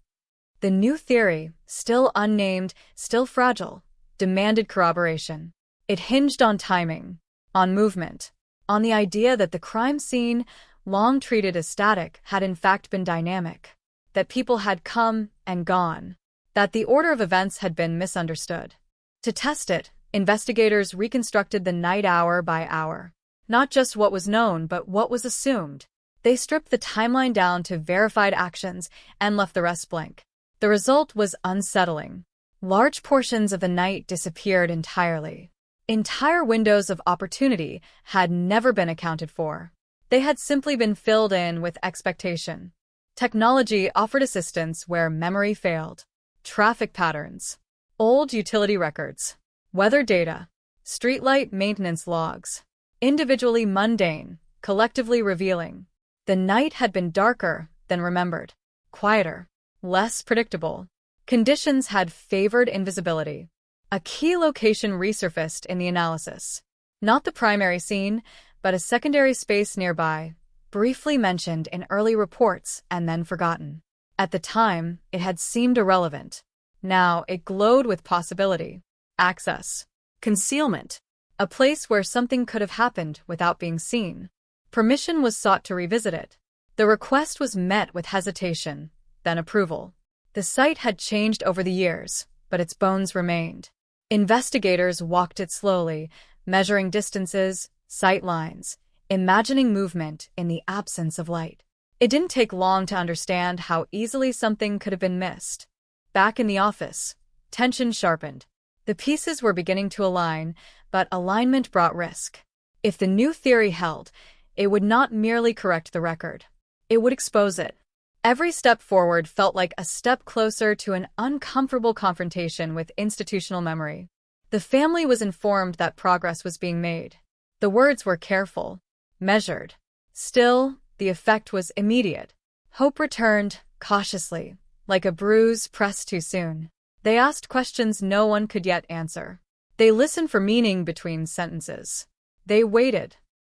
The new theory, still unnamed, still fragile, demanded corroboration. It hinged on timing, on movement, on the idea that the crime scene, long treated as static, had in fact been dynamic, that people had come and gone, that the order of events had been misunderstood. To test it, investigators reconstructed the night hour by hour. Not just what was known, but what was assumed. They stripped the timeline down to verified actions and left the rest blank. The result was unsettling. Large portions of the night disappeared entirely. Entire windows of opportunity had never been accounted for. They had simply been filled in with expectation. Technology offered assistance where memory failed. Traffic patterns, old utility records, weather data, streetlight maintenance logs. Individually mundane, collectively revealing. The night had been darker than remembered, quieter, less predictable. Conditions had favored invisibility. A key location resurfaced in the analysis. Not the primary scene, but a secondary space nearby, briefly mentioned in early reports and then forgotten. At the time, it had seemed irrelevant. Now it glowed with possibility. Access. Concealment. A place where something could have happened without being seen. Permission was sought to revisit it. The request was met with hesitation, then approval. The site had changed over the years, but its bones remained. Investigators walked it slowly, measuring distances, sight lines, imagining movement in the absence of light. It didn't take long to understand how easily something could have been missed. Back in the office, tension sharpened. The pieces were beginning to align, but alignment brought risk. If the new theory held, it would not merely correct the record. It would expose it. Every step forward felt like a step closer to an uncomfortable confrontation with institutional memory. The family was informed that progress was being made. The words were careful, measured. Still, the effect was immediate. Hope returned, cautiously, like a bruise pressed too soon. They asked questions no one could yet answer. They listened for meaning between sentences. They waited.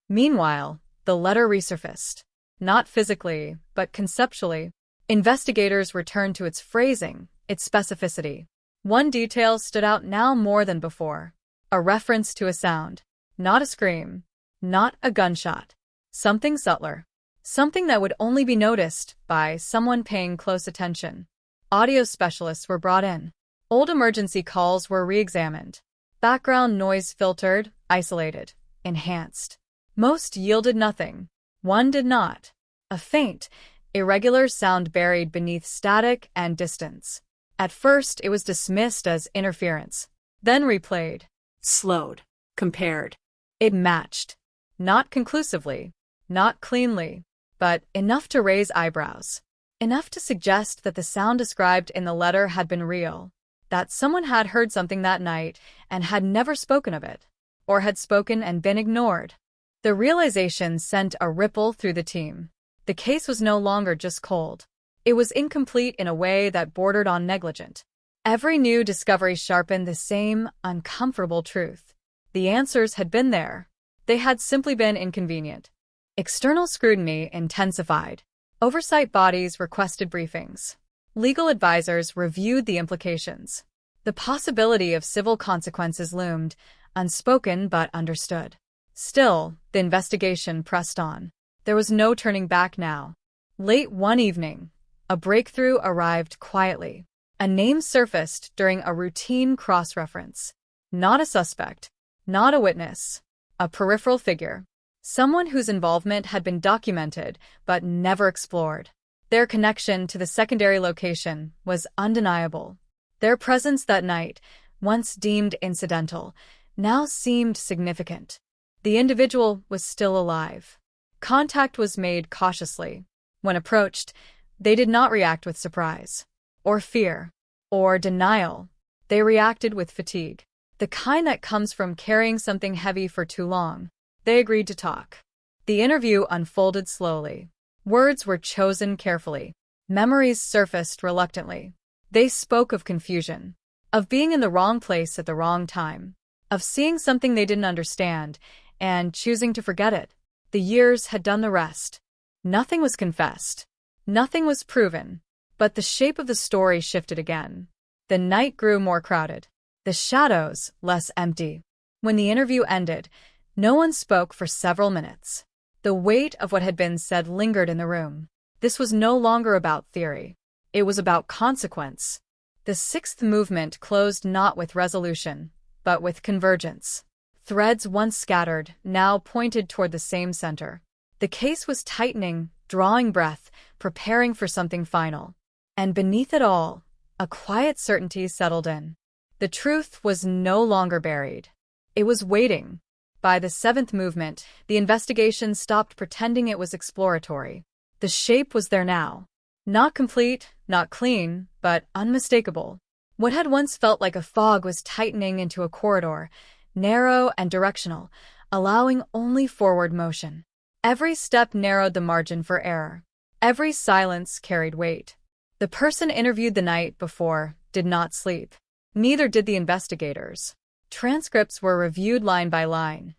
Meanwhile, the letter resurfaced. Not physically, but conceptually. Investigators returned to its phrasing, its specificity. One detail stood out now more than before. A reference to a sound. Not a scream. Not a gunshot. Something subtler. Something that would only be noticed by someone paying close attention. Audio specialists were brought in. Old emergency calls were re-examined. Background noise filtered, isolated, enhanced. Most yielded nothing. One did not. A faint, irregular sound buried beneath static and distance. At first, it was dismissed as interference. Then replayed. Slowed. Compared. It matched. Not conclusively. Not cleanly. But enough to raise eyebrows. Enough to suggest that the sound described in the letter had been real. That someone had heard something that night and had never spoken of it. Or had spoken and been ignored. The realization sent a ripple through the team. The case was no longer just cold. It was incomplete in a way that bordered on negligent. Every new discovery sharpened the same uncomfortable truth. The answers had been there. They had simply been inconvenient. External scrutiny intensified. Oversight bodies requested briefings. Legal advisors reviewed the implications. The possibility of civil consequences loomed, unspoken but understood. Still, the investigation pressed on. There was no turning back now. Late one evening, a breakthrough arrived quietly. A name surfaced during a routine cross-reference. Not a suspect, not a witness, a peripheral figure. Someone whose involvement had been documented but never explored. Their connection to the secondary location was undeniable. Their presence that night, once deemed incidental, now seemed significant. The individual was still alive. Contact was made cautiously. When approached, they did not react with surprise, or fear, or denial. They reacted with fatigue, the kind that comes from carrying something heavy for too long. They agreed to talk. The interview unfolded slowly. Words were chosen carefully. Memories surfaced reluctantly. They spoke of confusion, of being in the wrong place at the wrong time, of seeing something they didn't understand and choosing to forget it. The years had done the rest. Nothing was confessed. Nothing was proven. But the shape of the story shifted again. The night grew more crowded. The shadows less empty. When the interview ended, no one spoke for several minutes. The weight of what had been said lingered in the room. This was no longer about theory. It was about consequence. The sixth movement closed not with resolution, but with convergence. Threads once scattered now pointed toward the same center. The case was tightening, drawing breath, preparing for something final. And beneath it all, a quiet certainty settled in. The truth was no longer buried. It was waiting. By the seventh movement, the investigation stopped pretending it was exploratory. The shape was there now. Not complete, not clean, but unmistakable. What had once felt like a fog was tightening into a corridor, narrow and directional, allowing only forward motion. Every step narrowed the margin for error. Every silence carried weight. The person interviewed the night before did not sleep. Neither did the investigators. Transcripts were reviewed line by line,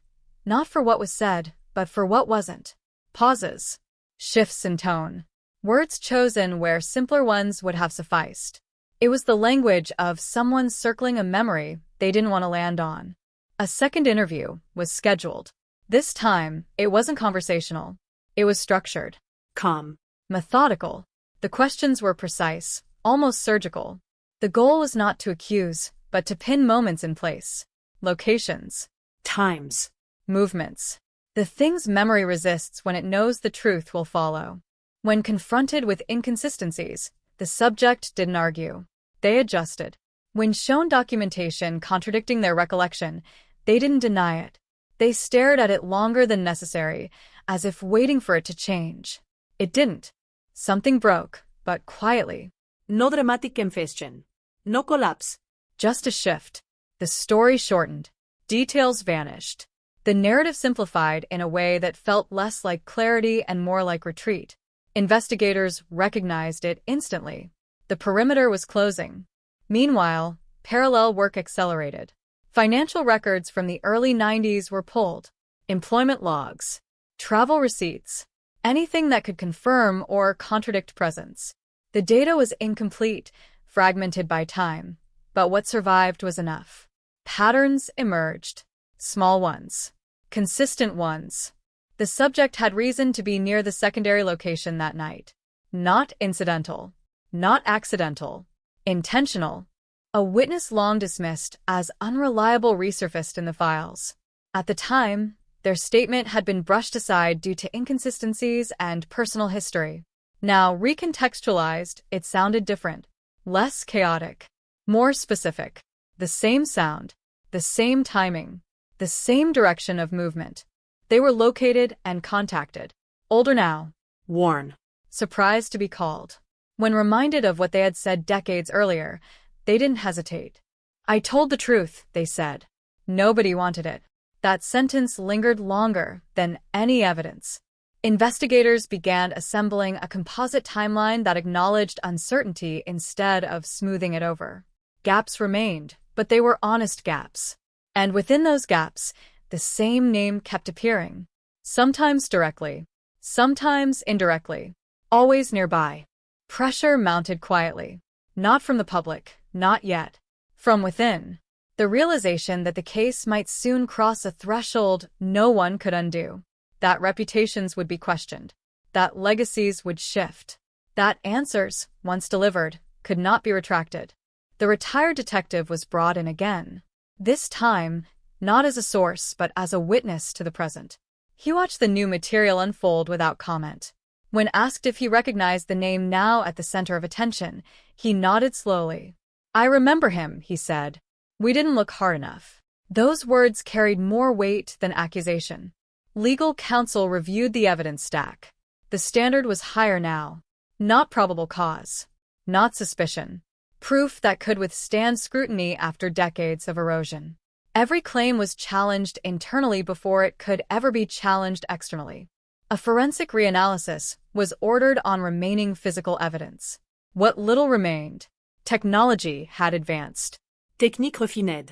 not for what was said, but for what wasn't. Pauses. Shifts in tone. Words chosen where simpler ones would have sufficed. It was the language of someone circling a memory they didn't want to land on. A second interview was scheduled. This time, it wasn't conversational. It was structured. Calm. Methodical. The questions were precise, almost surgical. The goal was not to accuse, but to pin moments in place. Locations. Times. Movements. The things memory resists when it knows the truth will follow. When confronted with inconsistencies, the subject didn't argue. They adjusted. When shown documentation contradicting their recollection, they didn't deny it. They stared at it longer than necessary, as if waiting for it to change. It didn't. Something broke, but quietly. No dramatic confession. No collapse. Just a shift. The story shortened. Details vanished. The narrative simplified in a way that felt less like clarity and more like retreat. Investigators recognized it instantly. The perimeter was closing. Meanwhile, parallel work accelerated. Financial records from the early 90s were pulled. Employment logs. Travel receipts. Anything that could confirm or contradict presence. The data was incomplete, fragmented by time, but what survived was enough. Patterns emerged. Small ones. Consistent ones. The subject had reason to be near the secondary location that night. Not incidental. Not accidental. Intentional. A witness long dismissed as unreliable resurfaced in the files. At the time, their statement had been brushed aside due to inconsistencies and personal history. Now, recontextualized, it sounded different. Less chaotic. More specific. The same sound. The same timing. The same direction of movement. They were located and contacted. Older now. Worn. Surprised to be called. When reminded of what they had said decades earlier, they didn't hesitate. I told the truth, they said. Nobody wanted it. That sentence lingered longer than any evidence. Investigators began assembling a composite timeline that acknowledged uncertainty instead of smoothing it over. Gaps remained, but they were honest gaps. And within those gaps, the same name kept appearing. Sometimes directly, sometimes indirectly, always nearby. Pressure mounted quietly. Not from the public, not yet. From within. The realization that the case might soon cross a threshold no one could undo. That reputations would be questioned. That legacies would shift. That answers, once delivered, could not be retracted. The retired detective was brought in again. This time, not as a source, but as a witness to the present. He watched the new material unfold without comment. When asked if he recognized the name now at the center of attention, he nodded slowly. I remember him, he said. We didn't look hard enough. Those words carried more weight than accusation. Legal counsel reviewed the evidence stack. The standard was higher now. Not probable cause. Not suspicion. Proof that could withstand scrutiny after decades of erosion. Every claim was challenged internally before it could ever be challenged externally. A forensic reanalysis was ordered on remaining physical evidence. What little remained. Technology had advanced. Technique raffinée.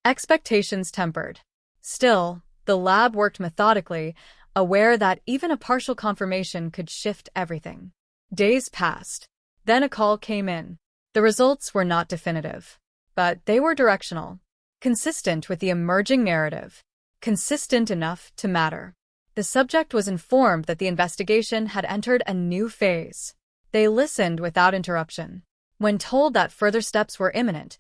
Expectations tempered. Still, the lab worked methodically, aware that even a partial confirmation could shift everything. Days passed. Then a call came in. The results were not definitive, but they were directional. Consistent with the emerging narrative. Consistent enough to matter. The subject was informed that the investigation had entered a new phase. They listened without interruption. When told that further steps were imminent,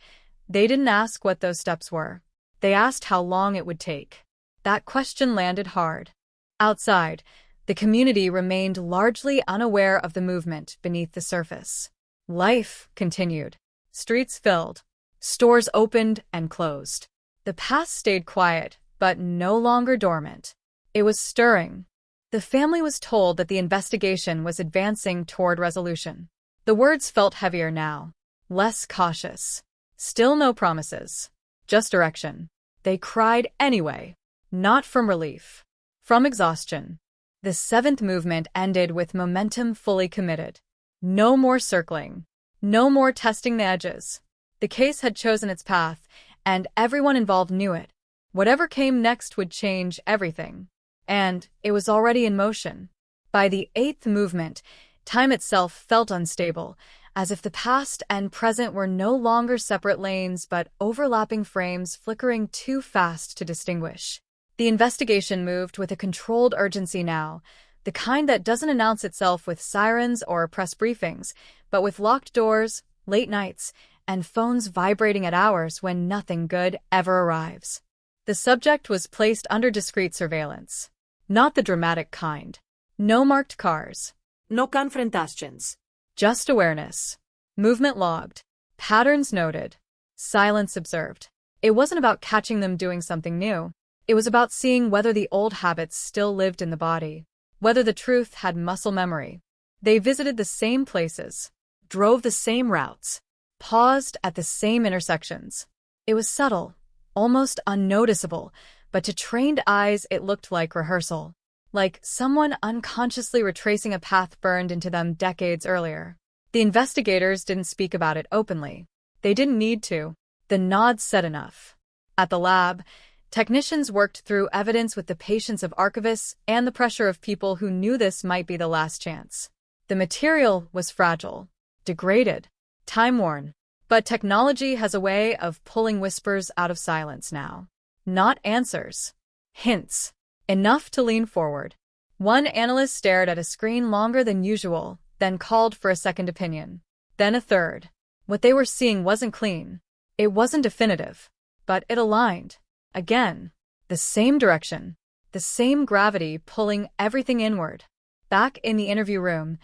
they didn't ask what those steps were. They asked how long it would take. That question landed hard. Outside, the community remained largely unaware of the movement beneath the surface. Life continued. Streets filled. Stores opened and closed. The past stayed quiet, but no longer dormant. It was stirring. The family was told that the investigation was advancing toward resolution. The words felt heavier now. Less cautious. Still no promises. Just direction. They cried anyway. Not from relief. From exhaustion. The seventh movement ended with momentum fully committed. No more circling. No more testing the edges. The case had chosen its path, and everyone involved knew it. Whatever came next would change everything. And it was already in motion. By the 8th movement, time itself felt unstable, as if the past and present were no longer separate lanes but overlapping frames flickering too fast to distinguish. The investigation moved with a controlled urgency now, the kind that doesn't announce itself with sirens or press briefings, but with locked doors, late nights, and phones vibrating at hours when nothing good ever arrives. The subject was placed under discreet surveillance. Not the dramatic kind. No marked cars. No confrontations. Just awareness. Movement logged. Patterns noted. Silence observed. It wasn't about catching them doing something new. It was about seeing whether the old habits still lived in the body, whether the truth had muscle memory. They visited the same places, drove the same routes, paused at the same intersections. It was subtle, almost unnoticeable, but to trained eyes it looked like rehearsal, like someone unconsciously retracing a path burned into them decades earlier. The investigators didn't speak about it openly. They didn't need to. The nods said enough. At the lab, technicians worked through evidence with the patience of archivists and the pressure of people who knew this might be the last chance. The material was fragile, degraded, time-worn, but technology has a way of pulling whispers out of silence now. Not answers. Hints. Enough to lean forward. One analyst stared at a screen longer than usual, then called for a second opinion. Then a third. What they were seeing wasn't clean. It wasn't definitive, but it aligned. Again, the same direction, the same gravity pulling everything inward. Back in the interview room,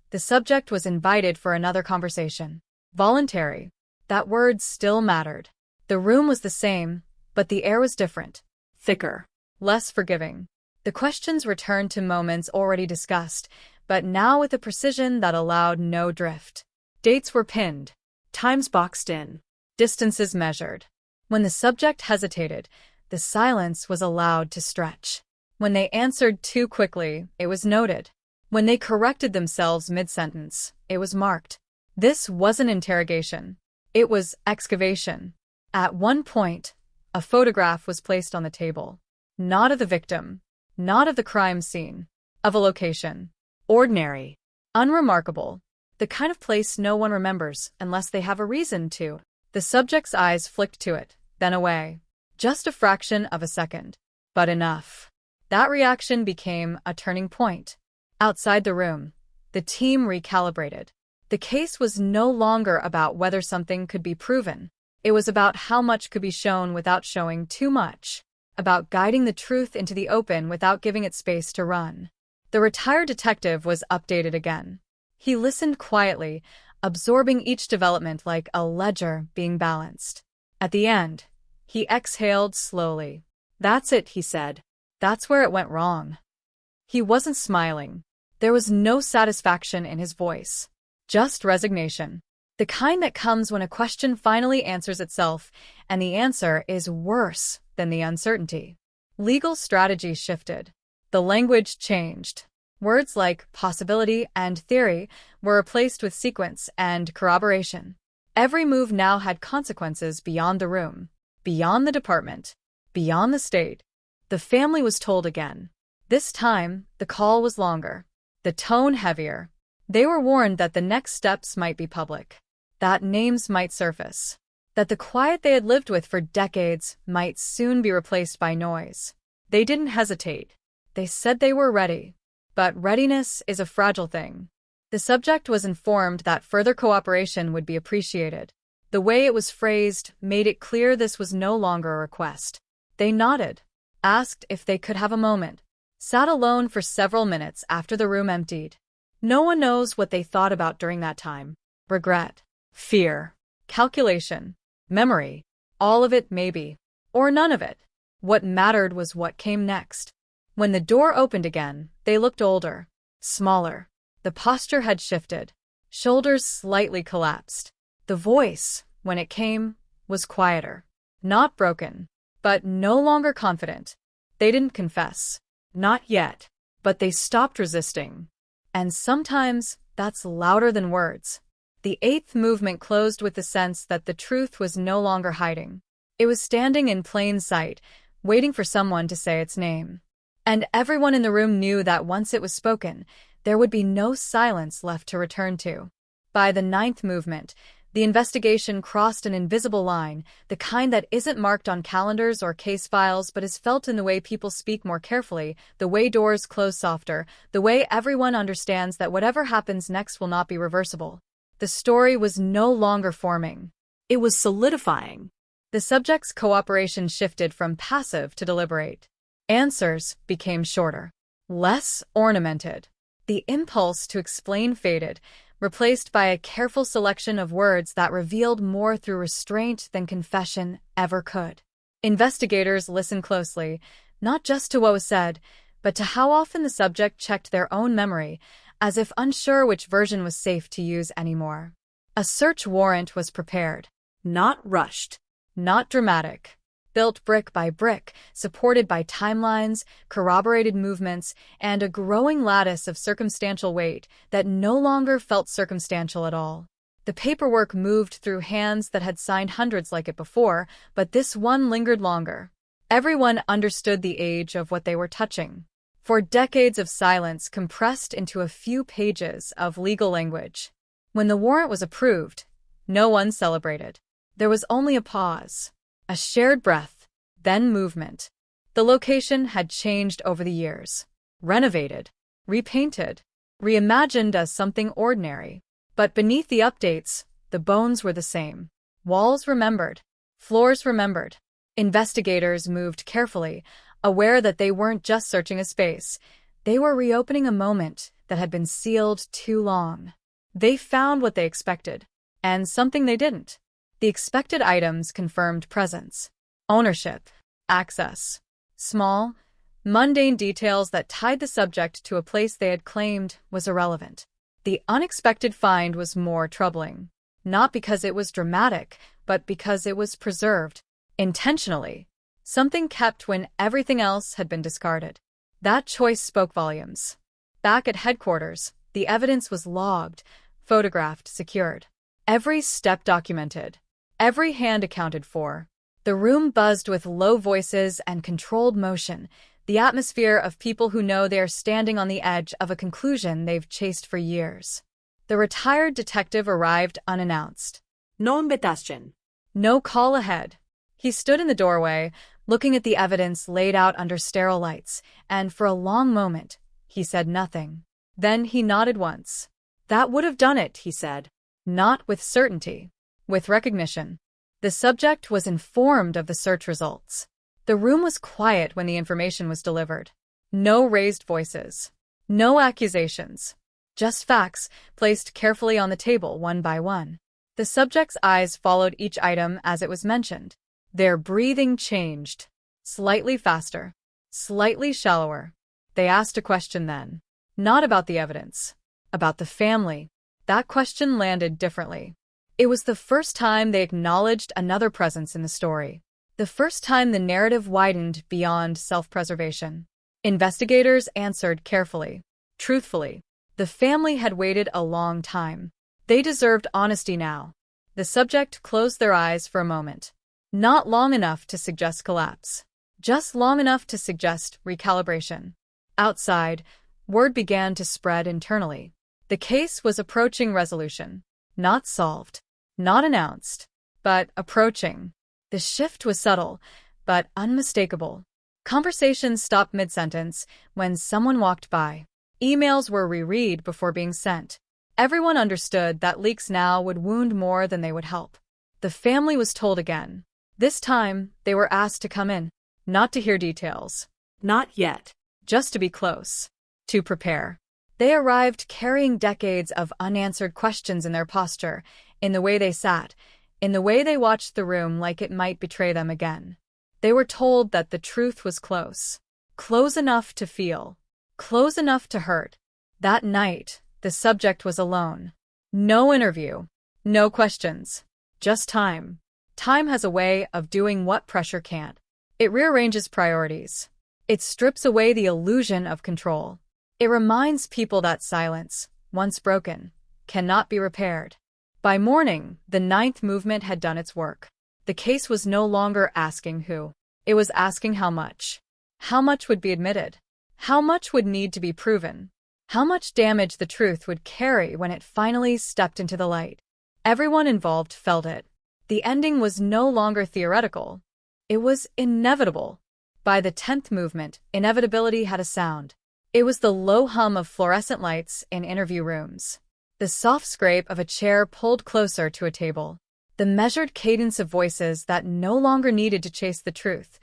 the subject was invited for another conversation. Voluntary. That word still mattered. The room was the same, but the air was different. Thicker. Less forgiving. The questions returned to moments already discussed, but now with a precision that allowed no drift. Dates were pinned. Times boxed in. Distances measured. When the subject hesitated, the silence was allowed to stretch. When they answered too quickly, it was noted. When they corrected themselves mid-sentence, it was marked. This wasn't interrogation. It was excavation. At one point, a photograph was placed on the table. Not of the victim, not of the crime scene, of a location. Ordinary. Unremarkable. The kind of place no one remembers unless they have a reason to. The subject's eyes flicked to it, then away. Just a fraction of a second. But enough. That reaction became a turning point. Outside the room, the team recalibrated. The case was no longer about whether something could be proven. It was about how much could be shown without showing too much. About guiding the truth into the open without giving it space to run. The retired detective was updated again. He listened quietly, absorbing each development like a ledger being balanced. At the end, he exhaled slowly. "That's it," he said. "That's where it went wrong." He wasn't smiling. There was no satisfaction in his voice. Just resignation. The kind that comes when a question finally answers itself, and the answer is worse than the uncertainty. Legal strategy shifted. The language changed. Words like possibility and theory were replaced with sequence and corroboration. Every move now had consequences beyond the room, beyond the department, beyond the state. The family was told again. This time, the call was longer, the tone heavier. They were warned that the next steps might be public, that names might surface, that the quiet they had lived with for decades might soon be replaced by noise. They didn't hesitate. They said they were ready. But readiness is a fragile thing. The subject was informed that further cooperation would be appreciated. The way it was phrased made it clear this was no longer a request. They nodded, asked if they could have a moment, sat alone for several minutes after the room emptied. No one knows what they thought about during that time. Regret, fear, calculation, memory, all of it maybe, or none of it. What mattered was what came next. When the door opened again, they looked older, smaller. The posture had shifted. Shoulders slightly collapsed. The voice, when it came, was quieter. Not broken, but no longer confident. They didn't confess. Not yet. But they stopped resisting. And sometimes that's louder than words. The 8th movement closed with the sense that the truth was no longer hiding. It was standing in plain sight, waiting for someone to say its name. And everyone in the room knew that once it was spoken, there would be no silence left to return to. By the 9th movement, the investigation crossed an invisible line, the kind that isn't marked on calendars or case files but is felt in the way people speak more carefully, the way doors close softer, the way everyone understands that whatever happens next will not be reversible. The story was no longer forming. It was solidifying. The subject's cooperation shifted from passive to deliberate. Answers became shorter, less ornamented. The impulse to explain faded, replaced by a careful selection of words that revealed more through restraint than confession ever could. Investigators listened closely, not just to what was said, but to how often the subject checked their own memory, as if unsure which version was safe to use anymore. A search warrant was prepared. Not rushed. Not dramatic. Built brick by brick, supported by timelines, corroborated movements, and a growing lattice of circumstantial weight that no longer felt circumstantial at all. The paperwork moved through hands that had signed hundreds like it before, but this one lingered longer. Everyone understood the age of what they were touching. For decades of silence compressed into a few pages of legal language. When the warrant was approved, no one celebrated. There was only a pause. A shared breath, then movement. The location had changed over the years. Renovated, repainted, reimagined as something ordinary. But beneath the updates, the bones were the same. Walls remembered. Floors remembered. Investigators moved carefully, aware that they weren't just searching a space. They were reopening a moment that had been sealed too long. They found what they expected, and something they didn't. The expected items confirmed presence, ownership, access. Small, mundane details that tied the subject to a place they had claimed was irrelevant. The unexpected find was more troubling, not because it was dramatic, but because it was preserved, intentionally. Something kept when everything else had been discarded. That choice spoke volumes. Back at headquarters, the evidence was logged, photographed, secured. Every step documented. Every hand accounted for. The room buzzed with low voices and controlled motion, the atmosphere of people who know they are standing on the edge of a conclusion they've chased for years. The retired detective arrived unannounced. No invitation. No call ahead. He stood in the doorway, looking at the evidence laid out under sterile lights, and for a long moment, he said nothing. Then he nodded once. That would have done it, he said. Not with certainty. With recognition. The subject was informed of the search results. The room was quiet when the information was delivered. No raised voices. No accusations. Just facts, placed carefully on the table one by one. The subject's eyes followed each item as it was mentioned. Their breathing changed. Slightly faster. Slightly shallower. They asked a question then. Not about the evidence. About the family. That question landed differently. It was the first time they acknowledged another presence in the story. The first time the narrative widened beyond self-preservation. Investigators answered carefully, truthfully. The family had waited a long time. They deserved honesty now. The subject closed their eyes for a moment. Not long enough to suggest collapse. Just long enough to suggest recalibration. Outside, word began to spread internally. The case was approaching resolution. Not solved. Not announced. But approaching. The shift was subtle, but unmistakable. Conversations stopped mid-sentence when someone walked by. Emails were reread before being sent. Everyone understood that leaks now would wound more than they would help. The family was told again. This time, they were asked to come in. Not to hear details. Not yet. Just to be close. To prepare. They arrived carrying decades of unanswered questions in their posture, in the way they sat, in the way they watched the room like it might betray them again. They were told that the truth was close. Close enough to feel. Close enough to hurt. That night, the subject was alone. No interview. No questions. Just time. Time has a way of doing what pressure can't. It rearranges priorities. It strips away the illusion of control. It reminds people that silence, once broken, cannot be repaired. By morning, the 9th movement had done its work. The case was no longer asking who. It was asking how much. How much would be admitted? How much would need to be proven? How much damage the truth would carry when it finally stepped into the light? Everyone involved felt it. The ending was no longer theoretical. It was inevitable. By the 10th movement, inevitability had a sound. It was the low hum of fluorescent lights in interview rooms, the soft scrape of a chair pulled closer to a table, the measured cadence of voices that no longer needed to chase the truth,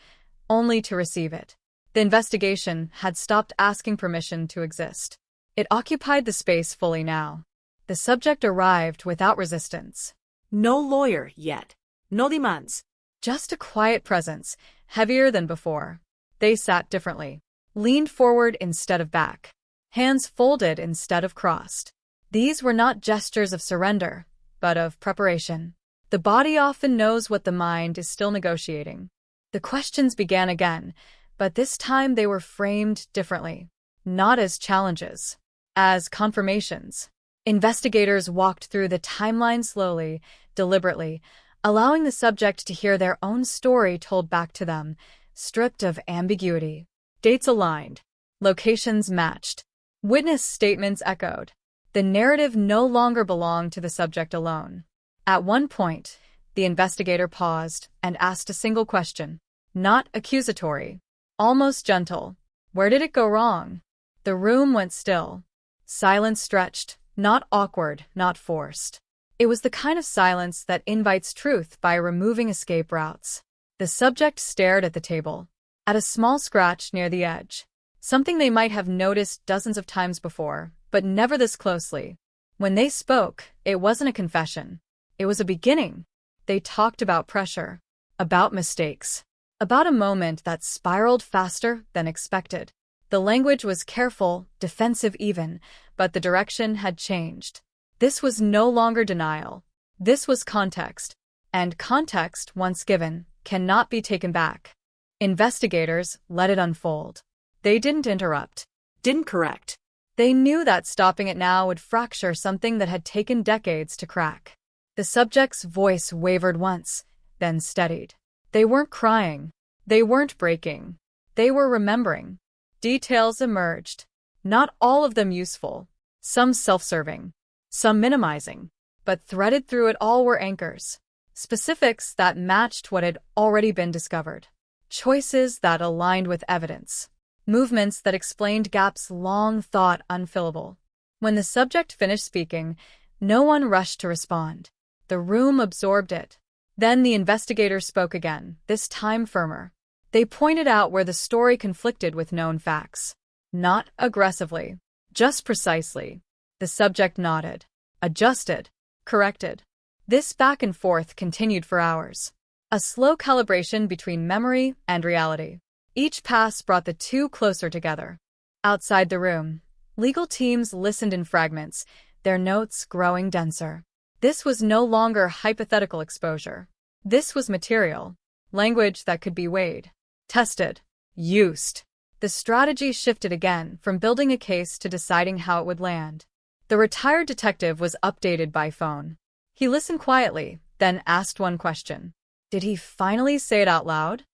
only to receive it. The investigation had stopped asking permission to exist. It occupied the space fully now. The subject arrived without resistance. No lawyer yet. No demands. Just a quiet presence, heavier than before. They sat differently, leaned forward instead of back, hands folded instead of crossed. These were not gestures of surrender, but of preparation. The body often knows what the mind is still negotiating. The questions began again, but this time they were framed differently, not as challenges, as confirmations. Investigators walked through the timeline slowly, deliberately, allowing the subject to hear their own story told back to them, stripped of ambiguity. Dates aligned, locations matched, witness statements echoed. The narrative no longer belonged to the subject alone. At one point, the investigator paused and asked a single question, not accusatory, almost gentle. Where did it go wrong? The room went still. Silence stretched, not awkward, not forced. It was the kind of silence that invites truth by removing escape routes. The subject stared at the table, at a small scratch near the edge, something they might have noticed dozens of times before, but never this closely. When they spoke, it wasn't a confession. It was a beginning. They talked about pressure, about mistakes, about a moment that spiraled faster than expected. The language was careful, defensive even, but the direction had changed. This was no longer denial. This was context, and context, once given, cannot be taken back. Investigators let it unfold. They didn't interrupt, didn't correct. They knew that stopping it now would fracture something that had taken decades to crack. The subject's voice wavered once, then steadied. They weren't crying. They weren't breaking. They were remembering. Details emerged, not all of them useful, some self-serving, some minimizing, but threaded through it all were anchors, specifics that matched what had already been discovered, choices that aligned with evidence, movements that explained gaps long thought unfillable. When the subject finished speaking, no one rushed to respond. The room absorbed it. Then the investigator spoke again, this time firmer. They pointed out where the story conflicted with known facts. Not aggressively, just precisely. The subject nodded, adjusted, corrected. This back and forth continued for hours. A slow calibration between memory and reality. Each pass brought the two closer together. Outside the room, legal teams listened in fragments, their notes growing denser. This was no longer hypothetical exposure. This was material, language that could be weighed, tested, used. The strategy shifted again from building a case to deciding how it would land. The retired detective was updated by phone. He listened quietly, then asked one question. Did he finally say it out loud?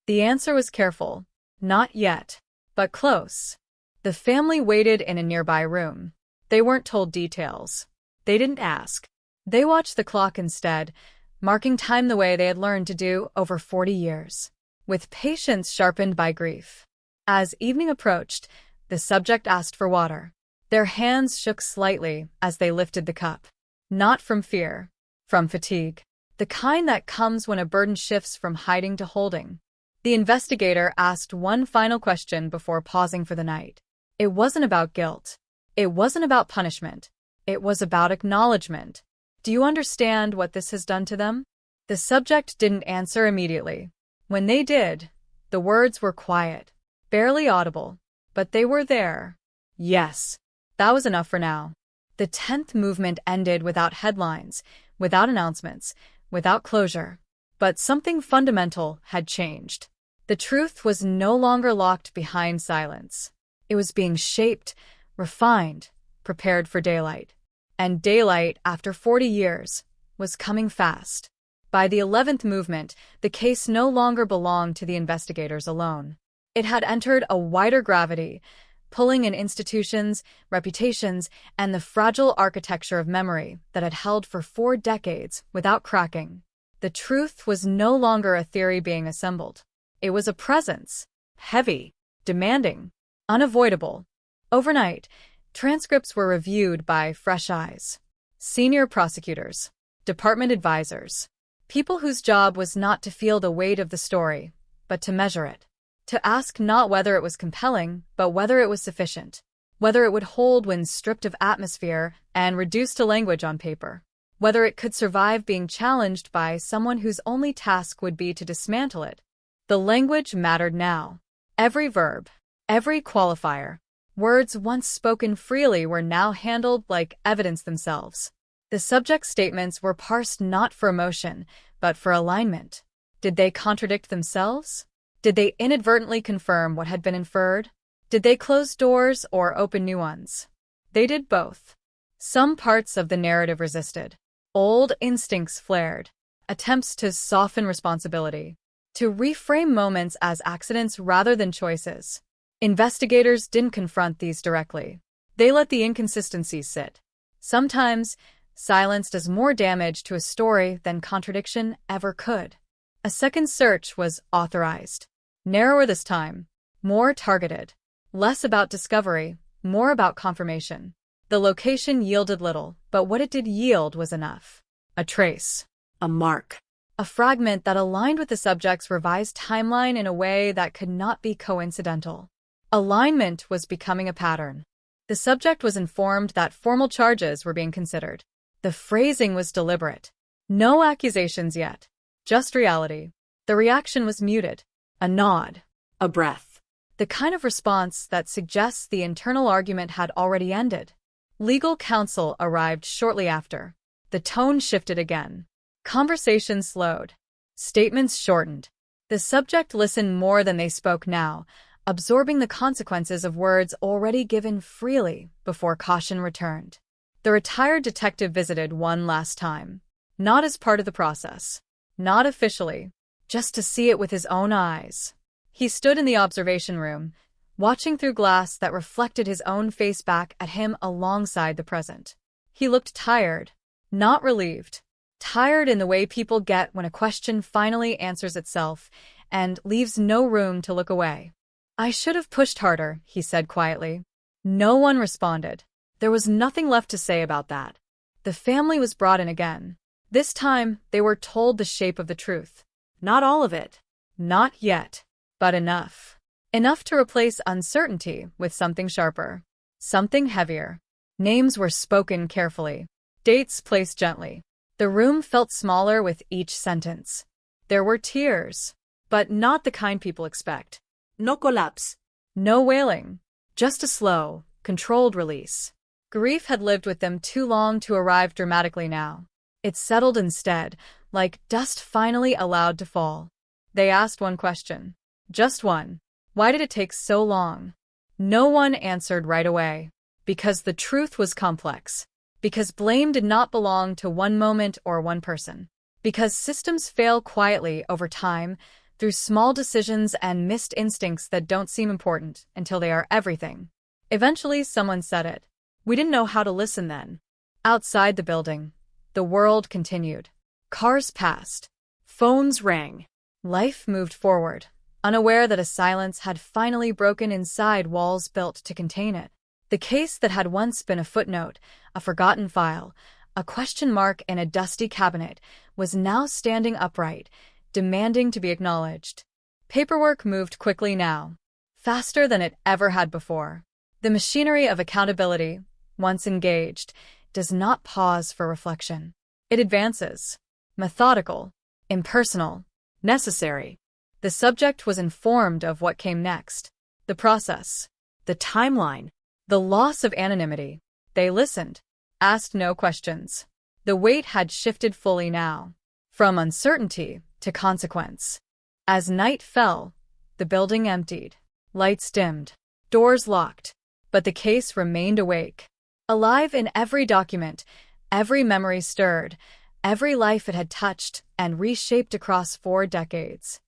The answer was careful. Not yet, but close. The family waited in a nearby room. They weren't told details. They didn't ask. They watched the clock instead, marking time the way they had learned to do over 40 years, with patience sharpened by grief. As evening approached, the subject asked for water. Their hands shook slightly as they lifted the cup. Not from fear, from fatigue. The kind that comes when a burden shifts from hiding to holding. The investigator asked one final question before pausing for the night. It wasn't about guilt. It wasn't about punishment. It was about acknowledgement. Do you understand what this has done to them? The subject didn't answer immediately. When they did, the words were quiet, barely audible, but they were there. Yes. That was enough for now. The 10th movement ended without headlines, without announcements, without closure. But something fundamental had changed. The truth was no longer locked behind silence. It was being shaped, refined, prepared for daylight. And daylight, after 40 years, was coming fast. By the 11th movement, the case no longer belonged to the investigators alone. It had entered a wider gravity, pulling in institutions, reputations, and the fragile architecture of memory that had held for 4 decades without cracking. The truth was no longer a theory being assembled. It was a presence, heavy, demanding, unavoidable. Overnight, transcripts were reviewed by fresh eyes. Senior prosecutors, department advisors, people whose job was not to feel the weight of the story, but to measure it. To ask not whether it was compelling, but whether it was sufficient. Whether it would hold when stripped of atmosphere and reduced to language on paper. Whether it could survive being challenged by someone whose only task would be to dismantle it. The language mattered now. Every verb, every qualifier. Words once spoken freely were now handled like evidence themselves. The subject's statements were parsed not for emotion, but for alignment. Did they contradict themselves? Did they inadvertently confirm what had been inferred? Did they close doors or open new ones? They did both. Some parts of the narrative resisted. Old instincts flared. Attempts to soften responsibility. To reframe moments as accidents rather than choices. Investigators didn't confront these directly. They let the inconsistencies sit. Sometimes, silence does more damage to a story than contradiction ever could. A second search was authorized. Narrower this time, more targeted. Less about discovery, more about confirmation. The location yielded little, but what it did yield was enough. A trace. A mark. A fragment that aligned with the subject's revised timeline in a way that could not be coincidental. Alignment was becoming a pattern. The subject was informed that formal charges were being considered. The phrasing was deliberate. No accusations yet. Just reality. The reaction was muted. A nod. A breath. The kind of response that suggests the internal argument had already ended. Legal counsel arrived shortly after. The tone shifted again. Conversation slowed. Statements shortened. The subject listened more than they spoke now, absorbing the consequences of words already given freely before caution returned. The retired detective visited one last time. Not as part of the process. Not officially. Just to see it with his own eyes. He stood in the observation room, watching through glass that reflected his own face back at him alongside the present. He looked tired, not relieved. Tired in the way people get when a question finally answers itself and leaves no room to look away. I should have pushed harder, he said quietly. No one responded. There was nothing left to say about that. The family was brought in again. This time, they were told the shape of the truth. Not all of it. Not yet. But enough. Enough to replace uncertainty with something sharper. Something heavier. Names were spoken carefully. Dates placed gently. The room felt smaller with each sentence. There were tears. But not the kind people expect. No collapse. No wailing. Just a slow, controlled release. Grief had lived with them too long to arrive dramatically now. It settled instead, like dust finally allowed to fall. They asked one question. Just one. Why did it take so long? No one answered right away. Because the truth was complex. Because blame did not belong to one moment or one person. Because systems fail quietly over time, through small decisions and missed instincts that don't seem important until they are everything. Eventually, someone said it. We didn't know how to listen then. Outside the building, the world continued. Cars passed. Phones rang. Life moved forward, unaware that a silence had finally broken inside walls built to contain it. The case that had once been a footnote, a forgotten file, a question mark in a dusty cabinet, was now standing upright, demanding to be acknowledged. Paperwork moved quickly now, faster than it ever had before. The machinery of accountability, once engaged, does not pause for reflection. It advances. Methodical, impersonal, necessary. The subject was informed of what came next. The process. The timeline. The loss of anonymity. They listened. Asked no questions. The weight had shifted fully now. From uncertainty to consequence. As night fell, the building emptied. Lights dimmed. Doors locked. But the case remained awake. Alive in every document, every memory stirred, every life it had touched and reshaped across 4 decades.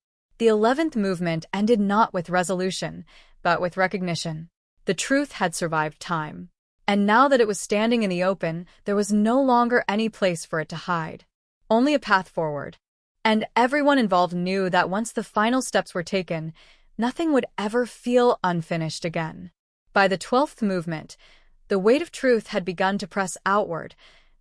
The 11th movement ended not with resolution, but with recognition. The truth had survived time. And now that it was standing in the open, there was no longer any place for it to hide. Only a path forward. And everyone involved knew that once the final steps were taken, nothing would ever feel unfinished again. By the 12th movement, the weight of truth had begun to press outward,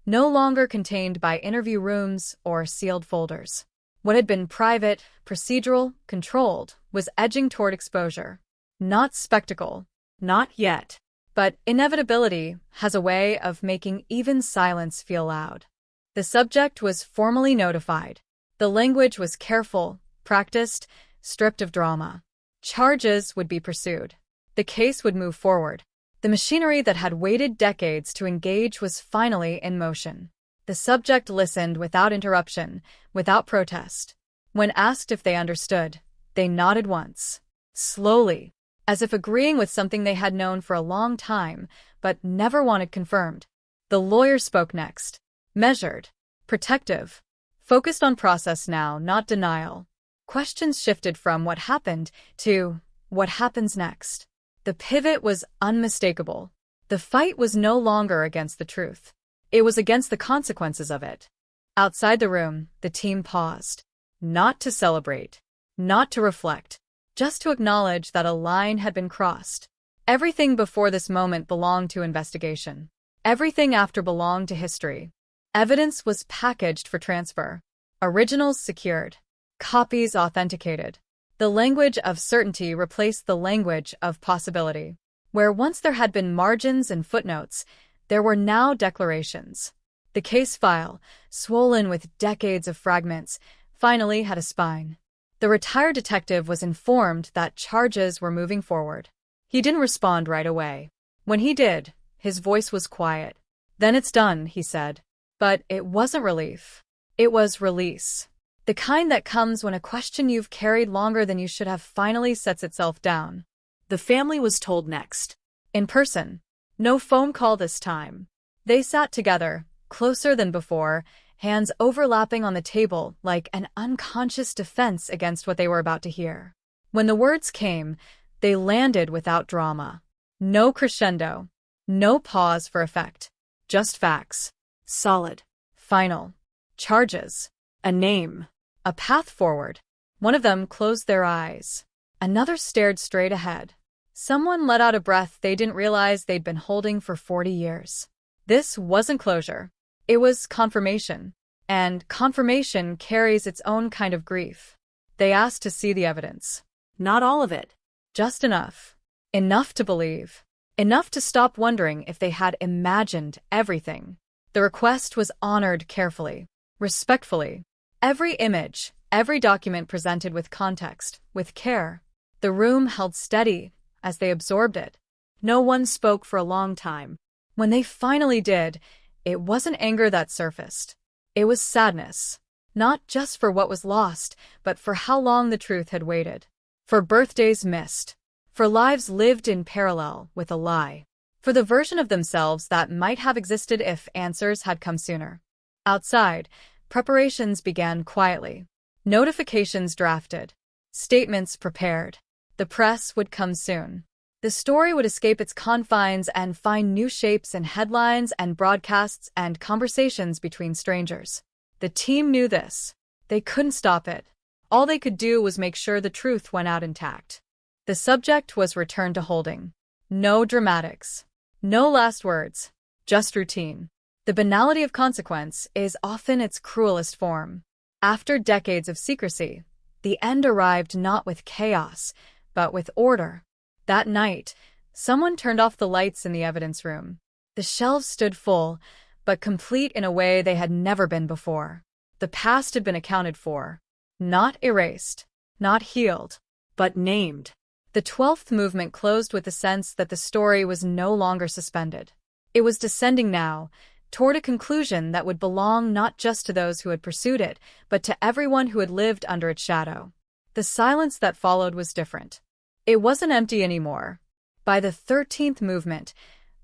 no longer contained by interview rooms or sealed folders. What had been private, procedural, controlled, was edging toward exposure. Not spectacle, not yet. But inevitability has a way of making even silence feel loud. The subject was formally notified. The language was careful, practiced, stripped of drama. Charges would be pursued. The case would move forward. The machinery that had waited decades to engage was finally in motion. The subject listened without interruption, without protest. When asked if they understood, they nodded once, slowly, as if agreeing with something they had known for a long time, but never wanted confirmed. The lawyer spoke next, measured, protective, focused on process now, not denial. Questions shifted from what happened to what happens next. The pivot was unmistakable. The fight was no longer against the truth. It was against the consequences of it. Outside the room, the team paused. Not to celebrate, not to reflect, just to acknowledge that a line had been crossed. Everything before this moment belonged to investigation. Everything after belonged to history. Evidence was packaged for transfer. Originals secured. Copies authenticated. The language of certainty replaced the language of possibility. Where once there had been margins and footnotes, there were now declarations. The case file, swollen with decades of fragments, finally had a spine. The retired detective was informed that charges were moving forward. He didn't respond right away. When he did, his voice was quiet. "Then it's done," he said. But it wasn't relief. It was release. The kind that comes when a question you've carried longer than you should have finally sets itself down. The family was told next. In person. No phone call this time. They sat together, closer than before, hands overlapping on the table like an unconscious defense against what they were about to hear. When the words came, they landed without drama. No crescendo. No pause for effect. Just facts. Solid. Final. Charges. A name. A path forward. One of them closed their eyes. Another stared straight ahead. Someone let out a breath they didn't realize they'd been holding for 40 years. This wasn't closure. It was confirmation. And confirmation carries its own kind of grief. They asked to see the evidence. Not all of it. Just enough. Enough to believe. Enough to stop wondering if they had imagined everything. The request was honored carefully, respectfully. Every image, every document presented with context, with care. The room held steady as they absorbed it. No one spoke for a long time. When they finally did, it wasn't anger that surfaced. It was sadness. Not just for what was lost, but for how long the truth had waited. For birthdays missed. For lives lived in parallel with a lie. For the version of themselves that might have existed if answers had come sooner. Outside, preparations began quietly. Notifications drafted. Statements prepared. The press would come soon. The story would escape its confines and find new shapes in headlines and broadcasts and conversations between strangers. The team knew this. They couldn't stop it. All they could do was make sure the truth went out intact. The subject was returned to holding. No dramatics. No last words. Just routine. The banality of consequence is often its cruelest form. After decades of secrecy, the end arrived not with chaos, but with order. That night, someone turned off the lights in the evidence room. The shelves stood full, but complete in a way they had never been before. The past had been accounted for. Not erased, not healed, but named. The 12th movement closed with the sense that the story was no longer suspended. It was descending now, toward a conclusion that would belong not just to those who had pursued it, but to everyone who had lived under its shadow. The silence that followed was different. It wasn't empty anymore. By the 13th movement,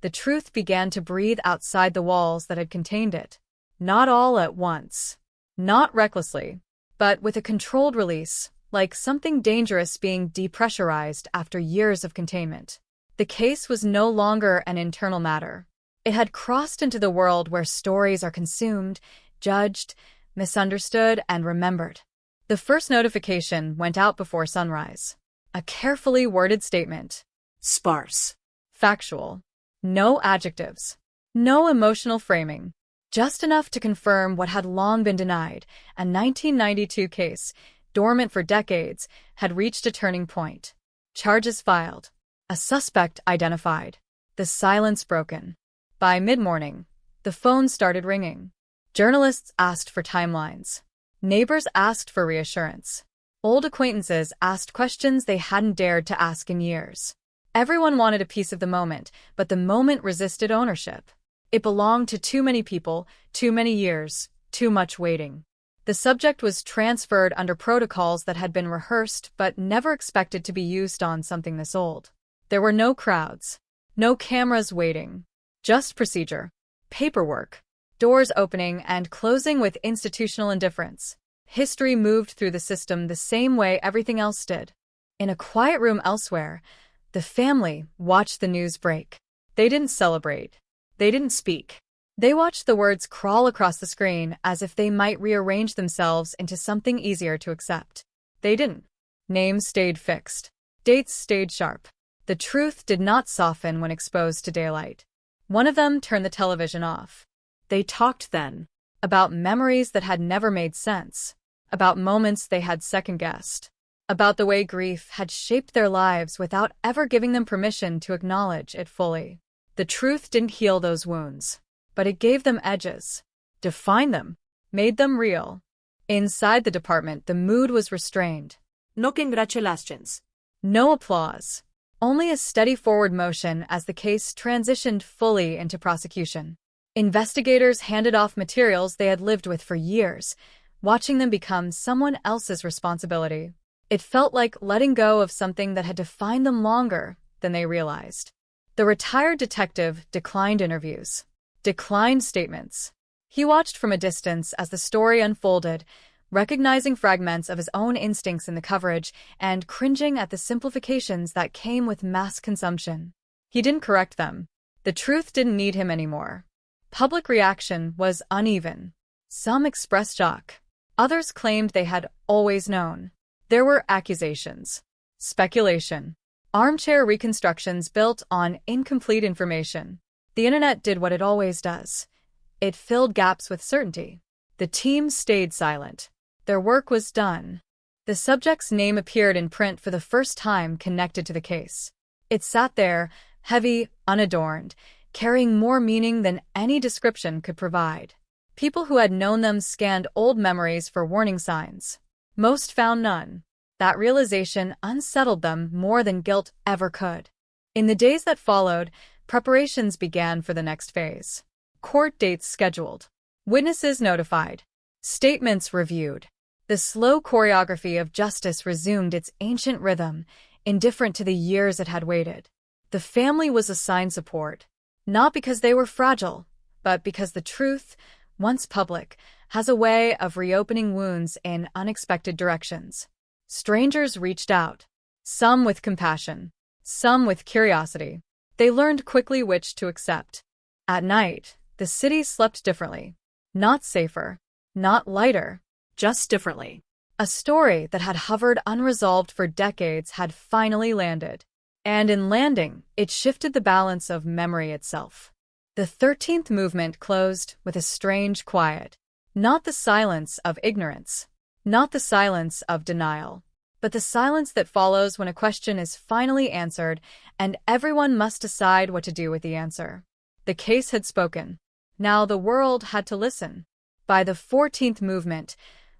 the truth began to breathe outside the walls that had contained it. Not all at once. Not recklessly, but with a controlled release, like something dangerous being depressurized after years of containment. The case was no longer an internal matter. It had crossed into the world where stories are consumed, judged, misunderstood, and remembered. The first notification went out before sunrise. A carefully worded statement. Sparse. Factual. No adjectives. No emotional framing. Just enough to confirm what had long been denied. A 1992 case, dormant for decades, had reached a turning point. Charges filed. A suspect identified. The silence broken. By mid-morning, the phone started ringing. Journalists asked for timelines. Neighbors asked for reassurance. Old acquaintances asked questions they hadn't dared to ask in years. Everyone wanted a piece of the moment, but the moment resisted ownership. It belonged to too many people, too many years, too much waiting. The subject was transferred under protocols that had been rehearsed but never expected to be used on something this old. There were no crowds, no cameras waiting, just procedure, paperwork, doors opening and closing with institutional indifference. History moved through the system the same way everything else did. In a quiet room elsewhere, the family watched the news break. They didn't celebrate. They didn't speak. They watched the words crawl across the screen as if they might rearrange themselves into something easier to accept. They didn't. Names stayed fixed. Dates stayed sharp. The truth did not soften when exposed to daylight. One of them turned the television off. They talked then about memories that had never made sense, about moments they had second-guessed, about the way grief had shaped their lives without ever giving them permission to acknowledge it fully. The truth didn't heal those wounds, but it gave them edges, defined them, made them real. Inside the department, the mood was restrained. No congratulations. No applause. Only a steady forward motion as the case transitioned fully into prosecution. Investigators handed off materials they had lived with for years, watching them become someone else's responsibility. It felt like letting go of something that had defined them longer than they realized. The retired detective declined interviews, declined statements. He watched from a distance as the story unfolded, recognizing fragments of his own instincts in the coverage and cringing at the simplifications that came with mass consumption. He didn't correct them. The truth didn't need him anymore. Public reaction was uneven. Some expressed shock. Others claimed they had always known. There were accusations, speculation, armchair reconstructions built on incomplete information. The internet did what it always does. It filled gaps with certainty. The team stayed silent. Their work was done. The subject's name appeared in print for the first time connected to the case. It sat there, heavy, unadorned, carrying more meaning than any description could provide. People who had known them scanned old memories for warning signs. Most found none. That realization unsettled them more than guilt ever could. In the days that followed, preparations began for the next phase. Court dates scheduled. Witnesses notified. Statements reviewed. The slow choreography of justice resumed its ancient rhythm, indifferent to the years it had waited. The family was assigned support, not because they were fragile, but because the truth, once public, has a way of reopening wounds in unexpected directions. Strangers reached out, some with compassion, some with curiosity. They learned quickly which to accept. At night, the city slept differently. Not safer, not lighter, just differently. A story that had hovered unresolved for decades had finally landed. And in landing, it shifted the balance of memory itself. The 13th movement closed with a strange quiet. Not the silence of ignorance, not the silence of denial, but the silence that follows when a question is finally answered and everyone must decide what to do with the answer. The case had spoken. Now the world had to listen. By the 14th movement,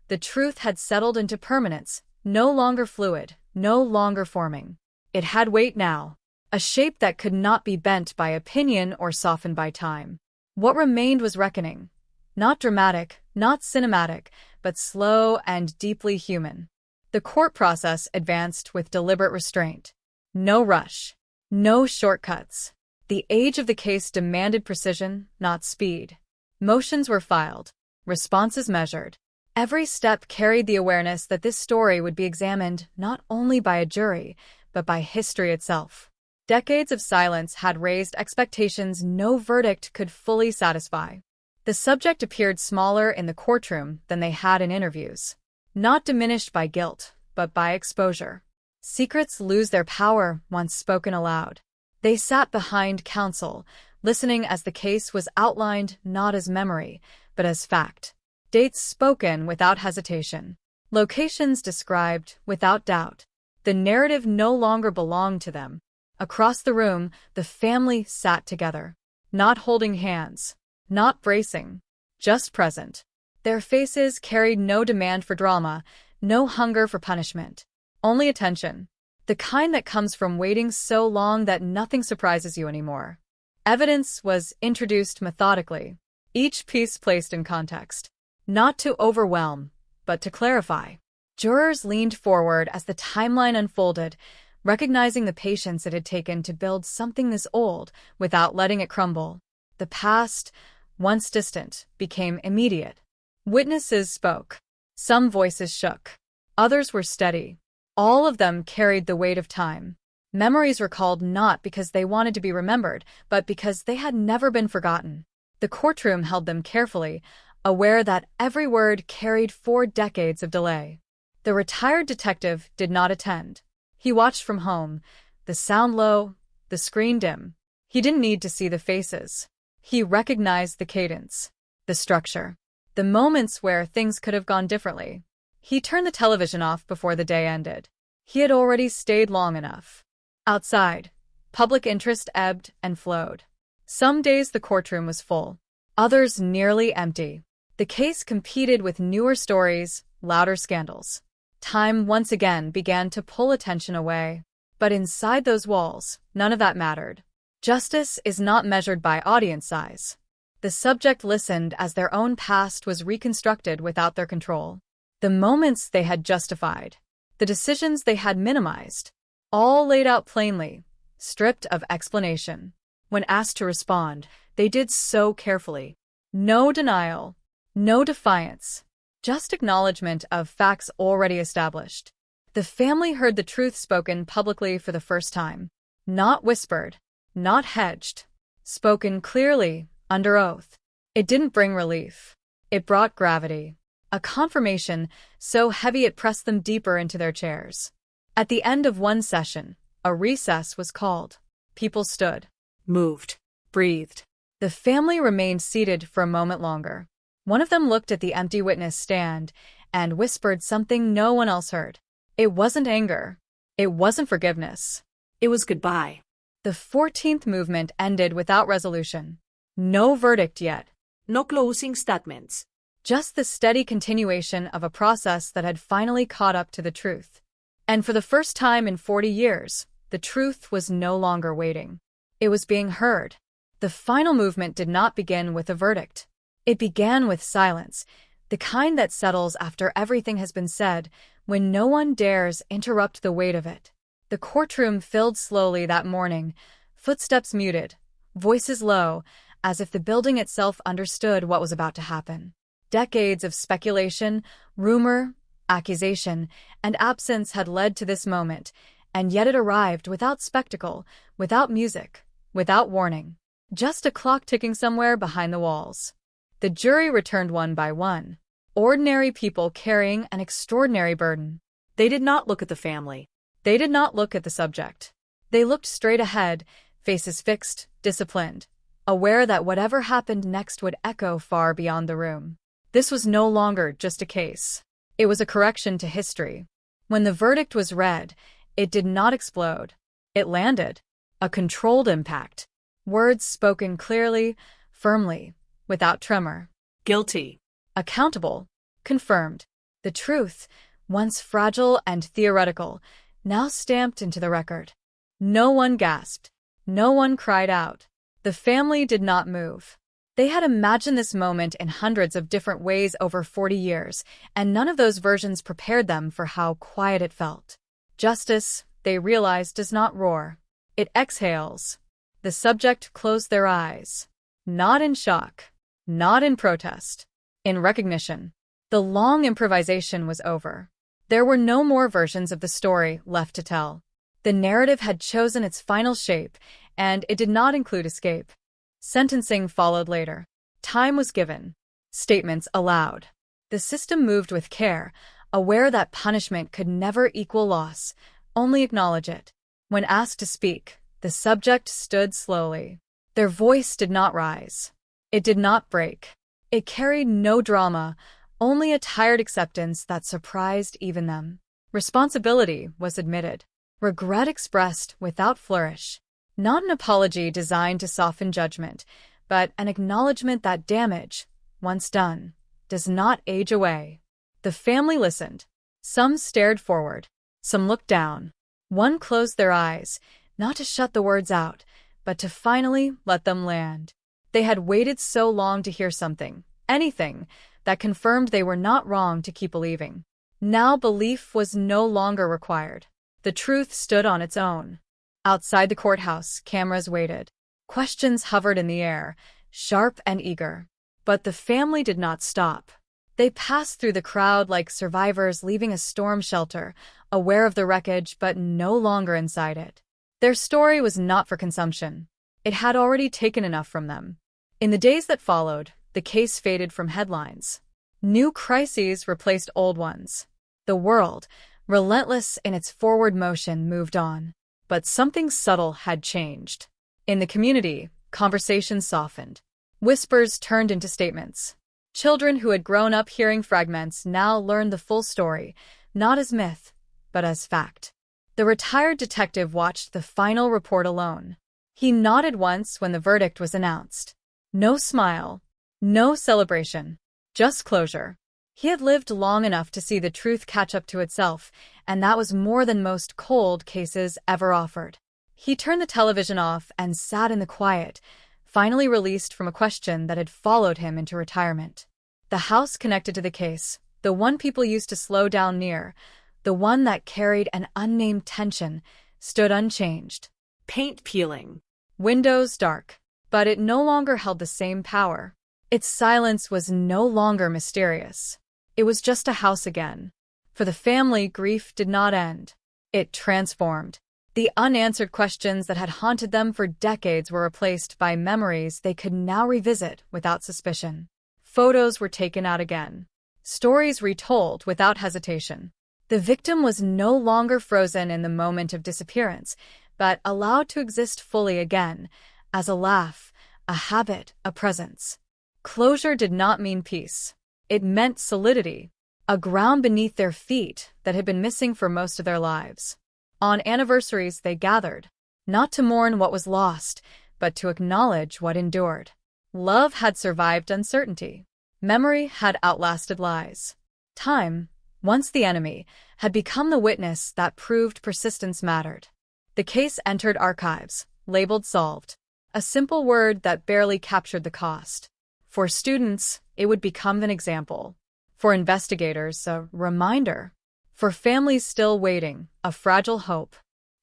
the truth had settled into permanence, no longer fluid, no longer forming. It had weight now, a shape that could not be bent by opinion or softened by time. What remained was reckoning. Not dramatic, not cinematic, but slow and deeply human. The court process advanced with deliberate restraint. No rush, no shortcuts. The age of the case demanded precision, not speed. Motions were filed, responses measured, Every step carried the awareness that this story would be examined not only by a jury, but by history itself. Decades of silence had raised expectations no verdict could fully satisfy. The subject appeared smaller in the courtroom than they had in interviews. Not diminished by guilt, but by exposure. Secrets lose their power once spoken aloud. They sat behind counsel, listening as the case was outlined not as memory, but as fact. Dates spoken without hesitation. Locations described without doubt. The narrative no longer belonged to them. Across the room, the family sat together. Not holding hands. Not bracing. Just present. Their faces carried no demand for drama, no hunger for punishment. Only attention. The kind that comes from waiting so long that nothing surprises you anymore. Evidence was introduced methodically. Each piece placed in context. Not to overwhelm, but to clarify. Jurors leaned forward as the timeline unfolded, recognizing the patience it had taken to build something this old without letting it crumble. The past, once distant, became immediate. Witnesses spoke. Some voices shook. Others were steady. All of them carried the weight of time. Memories recalled not because they wanted to be remembered, but because they had never been forgotten. The courtroom held them carefully, aware that every word carried 4 decades of delay. The retired detective did not attend. He watched from home, the sound low, the screen dim. He didn't need to see the faces. He recognized the cadence, the structure, the moments where things could have gone differently. He turned the television off before the day ended. He had already stayed long enough. Outside, public interest ebbed and flowed. Some days the courtroom was full, others nearly empty. The case competed with newer stories, louder scandals. Time once again began to pull attention away. But inside those walls, none of that mattered. Justice is not measured by audience size. The subject listened as their own past was reconstructed without their control. The moments they had justified, the decisions they had minimized, all laid out plainly, stripped of explanation. When asked to respond, they did so carefully. No denial. No defiance, just acknowledgement of facts already established. The family heard the truth spoken publicly for the first time. Not whispered, not hedged. Spoken clearly, under oath. It didn't bring relief. It brought gravity. A confirmation so heavy it pressed them deeper into their chairs. At the end of one session, a recess was called. People stood, moved, breathed. The family remained seated for a moment longer. One of them looked at the empty witness stand and whispered something no one else heard. It wasn't anger. It wasn't forgiveness. It was goodbye. The 14th movement ended without resolution. No verdict yet. No closing statements. Just the steady continuation of a process that had finally caught up to the truth. And for the first time in 40 years, the truth was no longer waiting. It was being heard. The final movement did not begin with a verdict. It began with silence, the kind that settles after everything has been said, when no one dares interrupt the weight of it. The courtroom filled slowly that morning, footsteps muted, voices low, as if the building itself understood what was about to happen. Decades of speculation, rumor, accusation, and absence had led to this moment, and yet it arrived without spectacle, without music, without warning. Just a clock ticking somewhere behind the walls. The jury returned one by one, ordinary people carrying an extraordinary burden. They did not look at the family. They did not look at the subject. They looked straight ahead, faces fixed, disciplined, aware that whatever happened next would echo far beyond the room. This was no longer just a case. It was a correction to history. When the verdict was read, it did not explode. It landed. A controlled impact. Words spoken clearly, firmly, without tremor. Guilty. Accountable. Confirmed. The truth, once fragile and theoretical, now stamped into the record. No one gasped. No one cried out. The family did not move. They had imagined this moment in hundreds of different ways over 40 years, and none of those versions prepared them for how quiet it felt. Justice, they realized, does not roar. It exhales. The subject closed their eyes. Not in shock. Not in protest. In recognition. The long improvisation was over. There were no more versions of the story left to tell. The narrative had chosen its final shape, and it did not include escape. Sentencing followed later. Time was given. Statements allowed. The system moved with care, aware that punishment could never equal loss, only acknowledge it. When asked to speak, the subject stood slowly. Their voice did not rise. It did not break. It carried no drama, only a tired acceptance that surprised even them. Responsibility was admitted. Regret expressed without flourish. Not an apology designed to soften judgment, but an acknowledgement that damage, once done, does not age away. The family listened. Some stared forward. Some looked down. One closed their eyes, not to shut the words out, but to finally let them land. They had waited so long to hear something, anything, that confirmed they were not wrong to keep believing. Now belief was no longer required. The truth stood on its own. Outside the courthouse, cameras waited. Questions hovered in the air, sharp and eager. But the family did not stop. They passed through the crowd like survivors leaving a storm shelter, aware of the wreckage but no longer inside it. Their story was not for consumption. It had already taken enough from them. In the days that followed, the case faded from headlines. New crises replaced old ones. The world, relentless in its forward motion, moved on. But something subtle had changed. In the community, conversations softened. Whispers turned into statements. Children who had grown up hearing fragments now learned the full story, not as myth, but as fact. The retired detective watched the final report alone. He nodded once when the verdict was announced. No smile. No celebration. Just closure. He had lived long enough to see the truth catch up to itself, and that was more than most cold cases ever offered. He turned the television off and sat in the quiet, finally released from a question that had followed him into retirement. The house connected to the case, the one people used to slow down near, the one that carried an unnamed tension, stood unchanged. Paint peeling. Windows dark. But it no longer held the same power. Its silence was no longer mysterious. It was just a house again. For the family, grief did not end. It transformed. The unanswered questions that had haunted them for decades were replaced by memories they could now revisit without suspicion. Photos were taken out again. Stories retold without hesitation. The victim was no longer frozen in the moment of disappearance, but allowed to exist fully again, as a laugh, a habit, a presence. Closure did not mean peace. It meant solidity, a ground beneath their feet that had been missing for most of their lives. On anniversaries they gathered, not to mourn what was lost, but to acknowledge what endured. Love had survived uncertainty. Memory had outlasted lies. Time, once the enemy, had become the witness that proved persistence mattered. The case entered archives, labeled solved. A simple word that barely captured the cost. For students, it would become an example. For investigators, a reminder. For families still waiting, a fragile hope.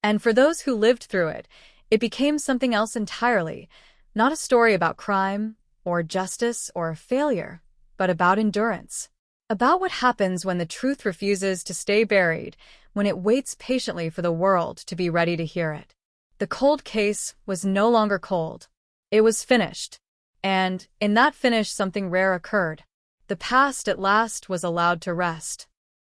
And for those who lived through it, it became something else entirely. Not a story about crime, or justice, or failure, but about endurance. About what happens when the truth refuses to stay buried, when it waits patiently for the world to be ready to hear it. The cold case was no longer cold. It was finished. And in that finish something rare occurred. The past at last was allowed to rest.